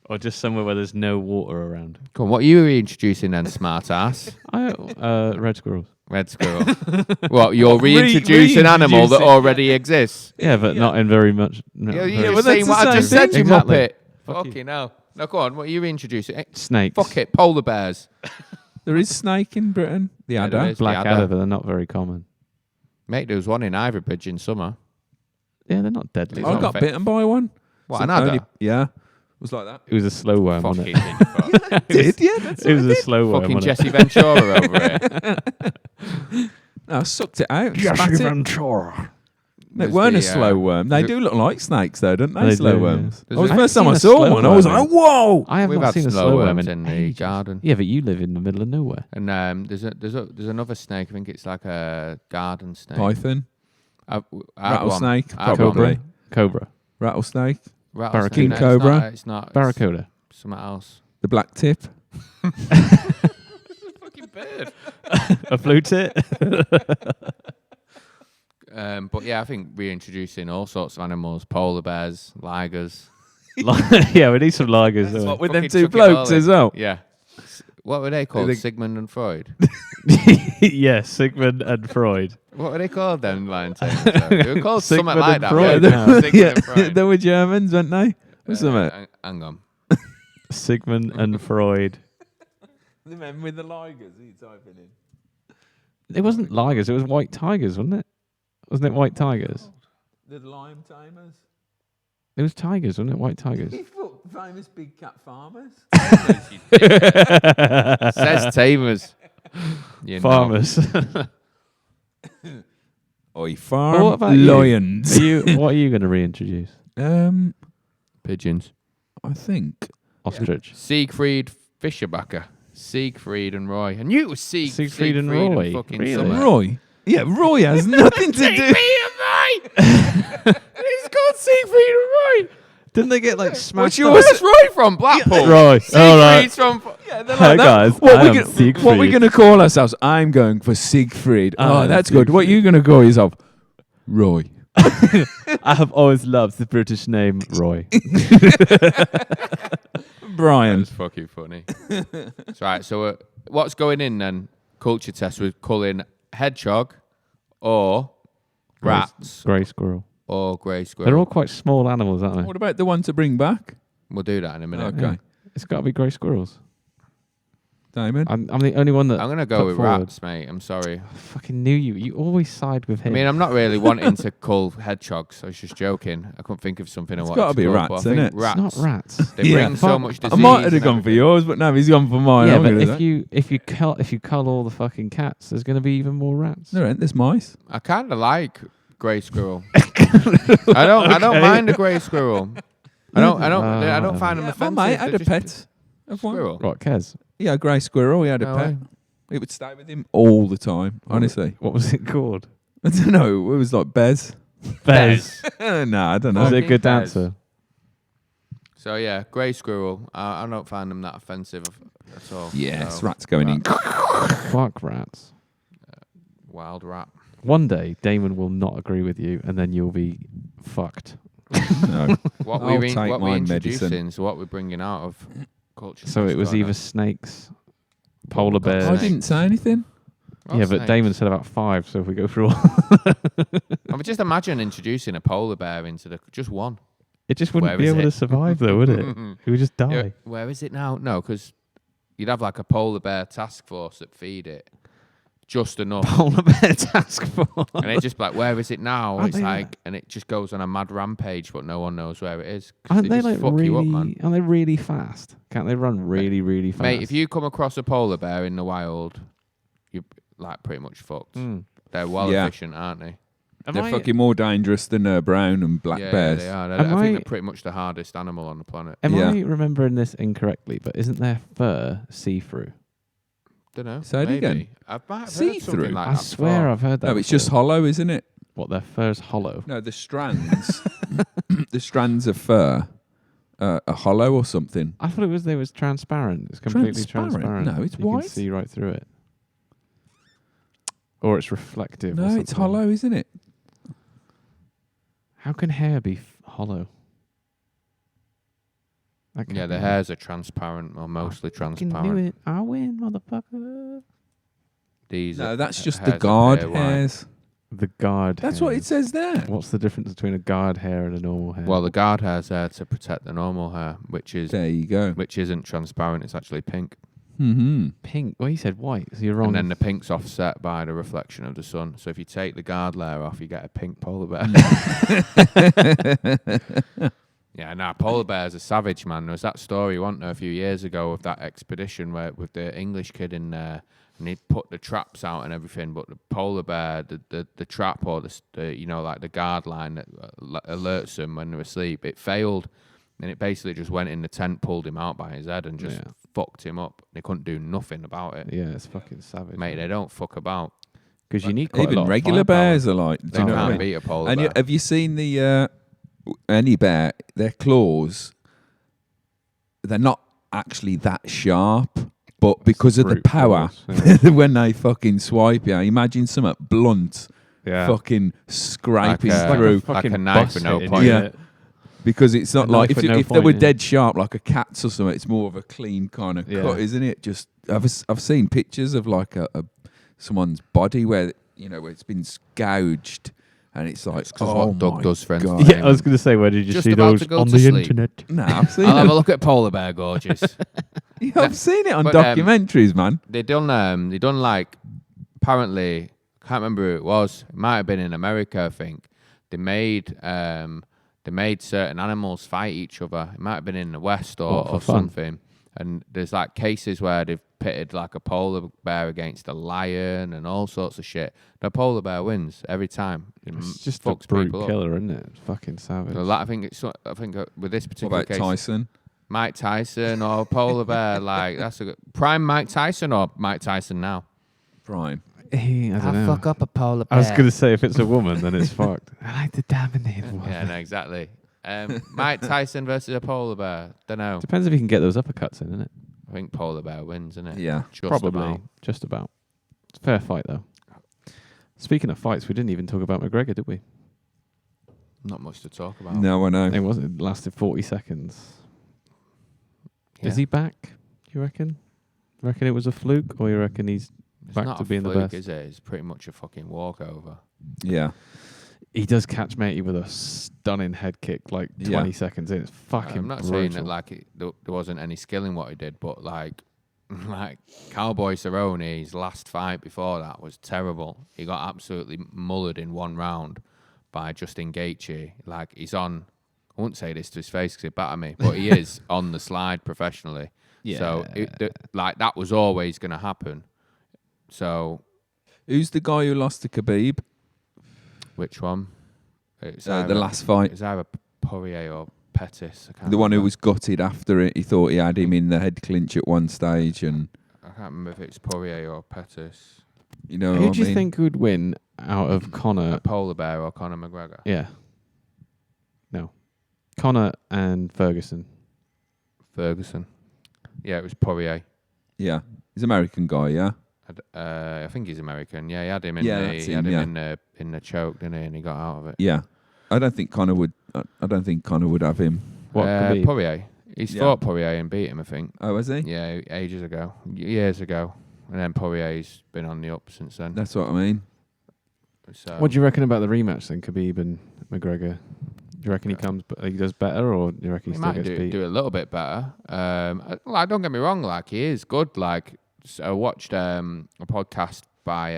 Or just somewhere where there's no water around. Come on, what are you reintroducing then, smart ass? Red squirrels. Red squirrel. What, you're reintroducing an animal that reintroducing- already exists? Yeah, but not in very much. No, You're very- but saying that's what the I just same said, thing. you Exactly. muppet. Fuck you. Fucking hell. No, go on, what are you reintroducing? Snakes. Fuck it, polar bears. There is snake in Britain. The Yeah, there adder. is. Black The adder, adder. but they're not very common. Mate, there was one in Ivory in summer. Yeah, they're not deadly. It's I not got fair. bitten by one. What, Some an adder? only- yeah. It was like that. It was a slow worm, wasn't Fucking it? fuck. Did yeah? That's It was a slow worm. Fucking wasn't Jesse Ventura over here. No, I sucked it out. Spat it. Ventura. It There's weren't the, a slow worm. They the- do look like snakes, though, don't they? They Slow do, yeah. worms. There's That was a- the first time I I've saw seen a slow one. I was worm. like, whoa! I have We've not had seen a slow slow worm worms in in the ages. garden. Yeah, but you live in the middle of nowhere. And there's another snake. I think it's like a garden snake. Python, I had rattlesnake, I had probably. one. Cobra. Rattlesnake, Rattlesnake. King No, cobra. It's not. It's Barracuda. something else. the black tip. Fucking bird. A blue tit. But yeah, I think reintroducing all sorts of animals: polar bears, ligers. Yeah, we need some ligers. don't we? What with them Fucking two chuck it all blokes in. as well. Yeah. What were they called? They- Sigmund and Freud. Yeah, Sigmund and Freud. What were they called then, Lion Tamers, though? They were called something Sigmund like and that. Freud, weren't yeah. they? Sigmund and Freud. They were Germans, weren't they? What's the Hang on. Sigmund and Freud. The men with the ligers. Are you typing in? It wasn't ligers, it was white tigers, wasn't it? Wasn't it white tigers? The lion tamers. It was tigers, wasn't it? White tigers. Famous big cat farmers. Says Tamers. You know. Farmers. Oi, farm Well, what about you? lions. What are you going to reintroduce? Pigeons. I think. Ostrich. Siegfried Fischerbacher. Siegfried and Roy. I knew it was Siegfried and Roy? fucking Really? Summit. Roy. Yeah, Roy has nothing to do. Siegfried and Roy! He's called Siegfried and Roy! Didn't they get like What's smashed yours? up? Where's Roy from? Blackpool. Roy. All right. Siegfried's from... Yeah, they're Hi, like that. guys. What I we am gonna, Siegfried. what we gonna call ourselves? I'm going for Siegfried. I Oh, am that's good. What are you gonna call yourself? Roy. I have always loved the British name Roy. Brian. That's fucking funny. That's right, so what's going in then? Culture test with culling hedgehog or rats Grey squirrel. or grey squirrel. They're all quite small animals, aren't they? What about the one to bring back? We'll do that in a minute. Okay. It's got to be grey squirrels. Damon. I'm the only one that I'm going to go put with forward. rats, mate. I'm sorry. I fucking knew you. You always side with I him. mean, I'm not really wanting to cull hedgehogs. I was just joking. I couldn't think of something I It's wanted gotta to be cull, rats, but I isn't think it? rats. It's not rats. They Yeah. bring so much disease. I might have and gone for everything. yours, but now he's gone for mine. Yeah, I'm but gonna if say- you cull all the fucking cats, there's going to be even more rats. There ain't. There's mice. I kind of like grey squirrel. I don't mind a grey squirrel. I don't find them Yeah, my offensive. mate had They're a just pet. Of one. squirrel. What, Kez? Yeah, a grey squirrel. He had a No pet. way. It would stay with him all the time. Honestly, What was it called? I don't know. It was like Bez. Bez. No, I don't Was know. it a good Bez. dancer? So yeah, grey squirrel. I don't find them that offensive at all. Yes, So, rats going in. Fuck rats. Wild rat. One day, Damon will not agree with you, and then you'll be fucked. No. What I'll we take what we my introducing, medicine. so what we're bringing out of culture. So it was Don't know. either snakes, polar bears. I didn't say anything. Oh, Yeah, but snakes. Damon said about 5, so if we go through all... I would just imagine introducing a polar bear into just one. It just wouldn't Where be is able it? to survive, though, would it? It would just die. Yeah, where is it now? No, because you'd have like a polar bear task force that feed it. just enough. Polar bear task force. And it's just like, where is it now? Aren't It's they like, and it just goes on a mad rampage, but no one knows where it is. 'Cause Aren't they just like fuck you up, man. really? Aren't they really fast? Can't they run really, really fast? Mate, if you come across a polar bear in the wild, you're like pretty much fucked. They're well Yeah. efficient, aren't they? They're fucking more dangerous than brown and black yeah, bears. they are. Am I think I- they're pretty much the hardest animal on the planet. Am Yeah. I remembering this incorrectly? But isn't their fur see-through? Don't know. Say it maybe. again. I might have See heard something through? like I that swear before. I've heard that. No, it's just hollow, isn't it? what their fur's hollow. No, the strands, the strands of fur are hollow or something. I thought they was transparent. It's completely transparent. No, it's you white. can see right through it. Or it's reflective. or No, it's something. hollow, isn't it? How can hair be hollow? That Yeah, can't the be hairs are transparent or mostly right. Can do transparent. it. I win, motherfucker. These No, are- that's just hairs the are guard pale white. hairs. The guard. That's what it hairs. says there. What's the difference between a guard hair and a normal hair? Well, the guard hair's there to protect the normal hair, which There you go. isn't transparent. It's actually pink, Mm-hmm. pink. Well, you said white, so you're wrong. and then the pink's offset by the reflection of the sun. So if you take the guard layer off, you get a pink polar bear. Yeah, nah, polar bears are savage, man. There was that story, wasn't there, a few years ago of that expedition where with the English kid in there, and he'd put the traps out and everything, but the polar bear, the trap or the you know, like the guard line that alerts them when they're asleep, it failed, and it basically just went in the tent, pulled him out by his head, and just fucked him up. They couldn't do nothing about it. Yeah, it's fucking savage. Mate, they don't fuck about. Because you need quite a lot Even of regular firepower. bears are like. Do They you know what I can't mean? beat a polar And bear. have you seen the any bear? Their claws, they're not actually that sharp, but because of the brute power, force, when they fucking swipe you, imagine something blunt, Yeah. fucking scraping Like a- through. like a knife with no hitting point. you. Yeah. Because it's not A like knife if, with no if they were point, dead sharp like a cat's or something, it's more of a clean kind of Yeah. cut, isn't it? Just I've seen pictures of like a someone's body where where it's been gouged, and it's like, It's 'cause oh what Doug my does, friends. God. Yeah, I was going to say, where did you Just see about those to go on to the sleep. internet? No, I've seen I'll have it. a look at polar bear gorgeous. Yeah, I've seen it on But, documentaries, man. They done like, apparently, can't remember who it was. It might have been in America, I think. They made certain animals fight each other. It might have been in the West What, for or fun? something. And there's like cases where they've pitted like a polar bear against a lion and all sorts of shit. The polar bear wins every time. It It's just a fucks brute people up. killer, isn't it? It's fucking savage. So I think with this What particular about case, Tyson? Mike Tyson or polar bear, like that's a good prime Mike Tyson or Mike Tyson now. Prime. I don't know. up a polar I was going to say, if it's a woman, then it's fucked. I like the dominate one. Yeah, no, exactly. Mike Tyson versus a polar bear. Don't know. Depends if you can get those uppercuts in, innit? I think polar bear wins, isn't it? Yeah. Just Probably. about. Just about. It's a fair fight, though. Speaking of fights, we didn't even talk about McGregor, did we? Not much to talk about. No, I know. It wasn't. It lasted 40 seconds. Yeah. Is he back, you reckon? Reckon it was a fluke, or you reckon he's... It's back not to a being the fluke, best? is it? It's pretty much a fucking walkover. Yeah. He does catch matey with a stunning head kick, like 20 seconds in. It's fucking I'm not brutal. saying that like there wasn't any skill in what he did, but like Cowboy Cerrone's last fight before that was terrible. He got absolutely mullered in one round by Justin Gaethje. Like he's on, I wouldn't say this to his face because he'd batter me, but he is on the slide professionally. Yeah. So like that was always going to happen. So Who's the guy who lost to Khabib? which one? It's The last fight. It's either Poirier or Pettis. I can't The one who remember. was gutted after it. He thought he had him in the head clinch at one stage, and I can't remember if it's Poirier or Pettis. you know Who what do I you mean? think would win out of A Conor? polar bear or Conor McGregor? Yeah. No. Conor and Ferguson. Ferguson. Yeah, it was Poirier. Yeah, he's an American guy. Yeah. I think he's American. Yeah, he had him in Yeah, the that's he him, had yeah. him in the choke, didn't he? And he got out of it. Yeah. I don't think Conor would. I don't think Conor would have him. What, Khabib? Poirier. He's Yeah. fought Poirier and beat him, I think. Oh, has he? Yeah, ages ago, years ago, and then Poirier's been on the up since then. That's what I mean. So, What do you reckon about the rematch then, Khabib and McGregor? Do you reckon he does better, or do you reckon he he still might gets beat? do a little bit better. Like, don't get me wrong, like he is good. Like I watched a podcast by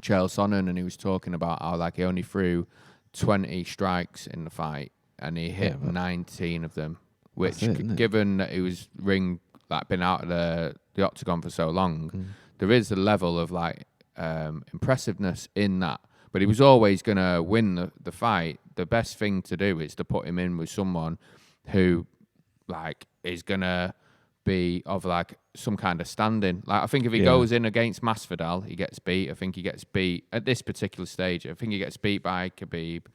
Chael Sonnen, and he was talking about how like he only threw 20 strikes in the fight, and he hit 19 of them. Which, given that he was been out of the octagon for so long, there is a level of like impressiveness in that. But he was always going to win the fight. The best thing to do is to put him in with someone who like is going to be of like some kind of standing. Like I think if he goes in against Masvidal, he gets beat. I think he gets beat at this particular stage. I think he gets beat by Khabib.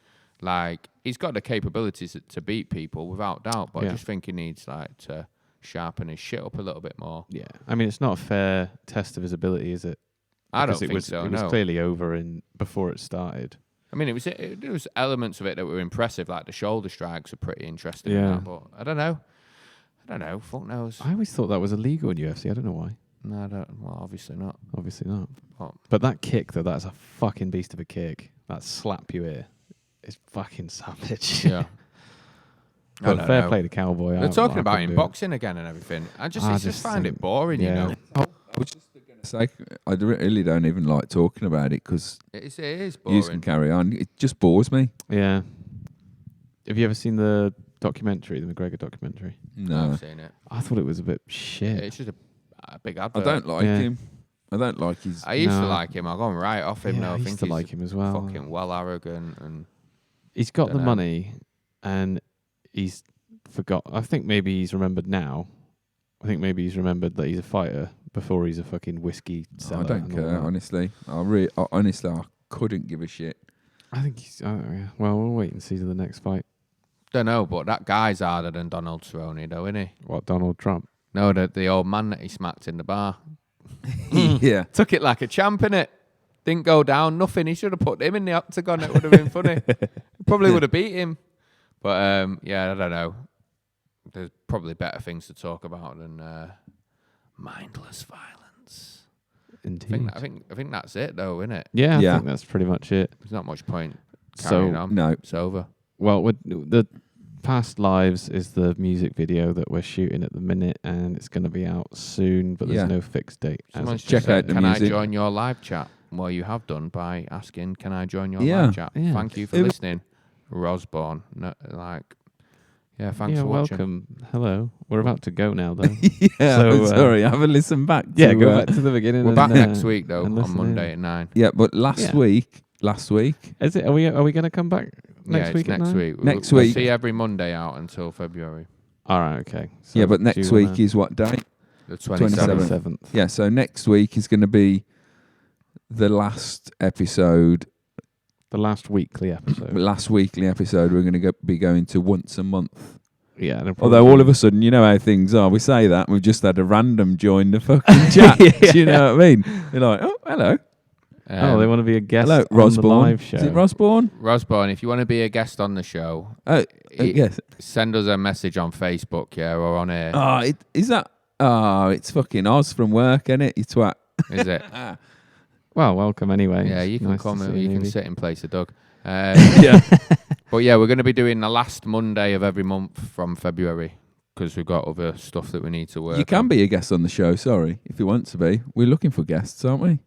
Like he's got the capabilities to beat people without doubt, but I just think he needs like to sharpen his shit up a little bit more. Yeah, I mean it's not a fair test of his ability, is it? I don't think so. It was clearly over before it started. I mean, there was elements of it that were impressive, like the shoulder strikes are pretty interesting. Yeah, but I don't know. Fuck knows. I always thought that was illegal in UFC. I don't know why. No, I don't. Well, obviously not. Obviously not. But that kick, though, that's a fucking beast of a kick. That slap you here is fucking savage. Yeah. But fair play to Cowboy. They're talking about in boxing again and everything. I just find it boring, you know. I was just going to say, I really don't even like talking about it because it is boring. You can carry on. It just bores me. Yeah. Have you ever seen the documentary, the McGregor documentary? No. I've seen it. I thought it was a bit shit. It's just a big advert. I don't like him. I don't like his... I used to like him. I've gone right off him now. I used to like him as well. Fucking well arrogant and... He's got the money and he's forgot... I think maybe he's remembered now. I think maybe he's remembered that he's a fighter before he's a fucking whiskey seller. I don't care, honestly. Honestly, I couldn't give a shit. I think he's... Well, we'll wait and see to the next fight. Don't know, but that guy's harder than Donald Cerrone, though, isn't he? What, Donald Trump? No, the old man that he smacked in the bar. Yeah. Took it like a champ, innit? Didn't go down, nothing. He should have put him in the octagon. It would have been funny. Probably would have beat him. But, I don't know. There's probably better things to talk about than mindless violence. Indeed. I think that's it, though, isn't it? Yeah, I think that's pretty much it. There's not much point carrying on. No. It's over. Well, the Past Lives is the music video that we're shooting at the minute, and it's going to be out soon, but there's no fixed date. Someone's check out the music. Can I join your live chat? Well, you have done by asking, can I join your live chat? Yeah. Thank you for listening, Rosborn. Thanks for watching. Welcome. Hello. We're about to go now, though. Sorry, have a listen back. Go back to the beginning. We're back next week, though, on Monday at 9. Yeah, but last week... Is it? Are we going to come back next week? Next week. Next we'll week. see every Monday out until February. All right. Okay. So yeah, but next week is what day? The 27th. Yeah. So next week is going to be the last episode. The last weekly episode. Last weekly episode. We're going to be going to once a month. Yeah. Although all of a sudden, you know how things are. We say that we've just had a random join the fucking chat. Do you know what I mean? They're like, oh, hello. They want to be a guest on the live show. Is it Rosborn? Rosborn, if you want to be a guest on the show, yes. Send us a message on Facebook, or on here. Is that? It's fucking Oz from work, isn't it? You twat. Is it? Well, welcome anyway. Yeah, you can nice come. You can sit in place of Doug. Yeah. But yeah, we're going to be doing the last Monday of every month from February because we've got other stuff that we need to work. You can be a guest on the show. Sorry, if you want to be. We're looking for guests, aren't we?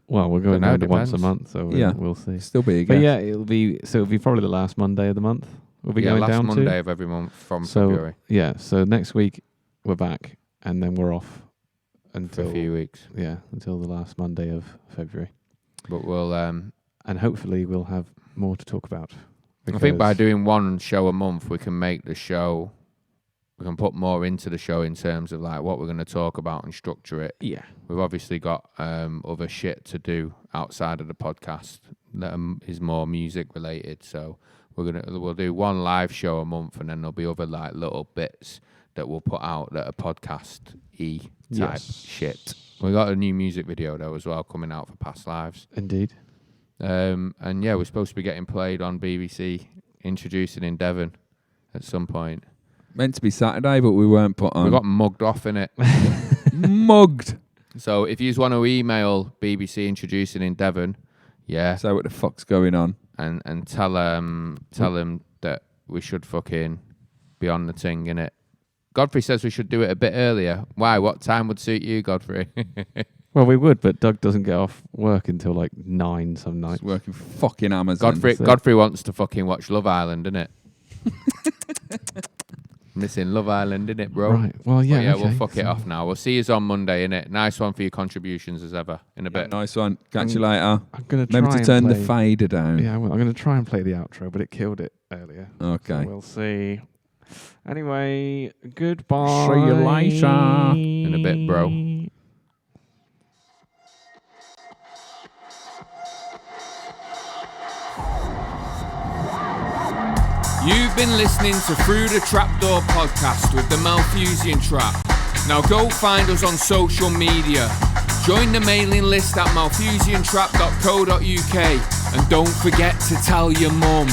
Well, we're going down to once a month, so we'll see. Still be a guest. But yeah, it'll be probably the last Monday of the month. We'll be going last down Monday to. of every month from February. Yeah, so next week we're back, and then we're off until for a few weeks. Yeah, until the last Monday of February. But we'll and hopefully we'll have more to talk about. I think by doing one show a month, we can make the show. We can put more into the show in terms of like what we're going to talk about and structure it. Yeah, we've obviously got other shit to do outside of the podcast that is more music related. So we'll do one live show a month, and then there'll be other like little bits that we'll put out that are podcast type shit. We got a new music video though as well coming out for Past Lives. Indeed. And yeah, we're supposed to be getting played on BBC, introducing in Devon at some point. Meant to be Saturday, but we weren't put on. We got mugged off in it. Mugged. So if you want to email BBC introducing in Devon, say what the fuck's going on, and tell them that we should fucking be on the thing, innit? Godfrey says we should do it a bit earlier. Why? What time would suit you, Godfrey? Well, we would, but Doug doesn't get off work until like 9 some night. He's working for fucking Amazon. Godfrey wants to fucking watch Love Island, innit? Missing Love Island, innit, bro? Right. Well, yeah. But yeah, okay. we'll fuck it off now. We'll see you on Monday, innit? Nice one for your contributions as ever. In a bit. Nice one. Catch you later. I'm gonna try Remember to and turn the play- fader down. Yeah, well, I'm going to try and play the outro, but it killed it earlier. Okay. So we'll see. Anyway, goodbye. See you later. In a bit, bro. You've been listening to Through the Trapdoor podcast with the Malthusian Trap. Now go find us on social media. Join the mailing list at malthusiantrap.co.uk and don't forget to tell your mum.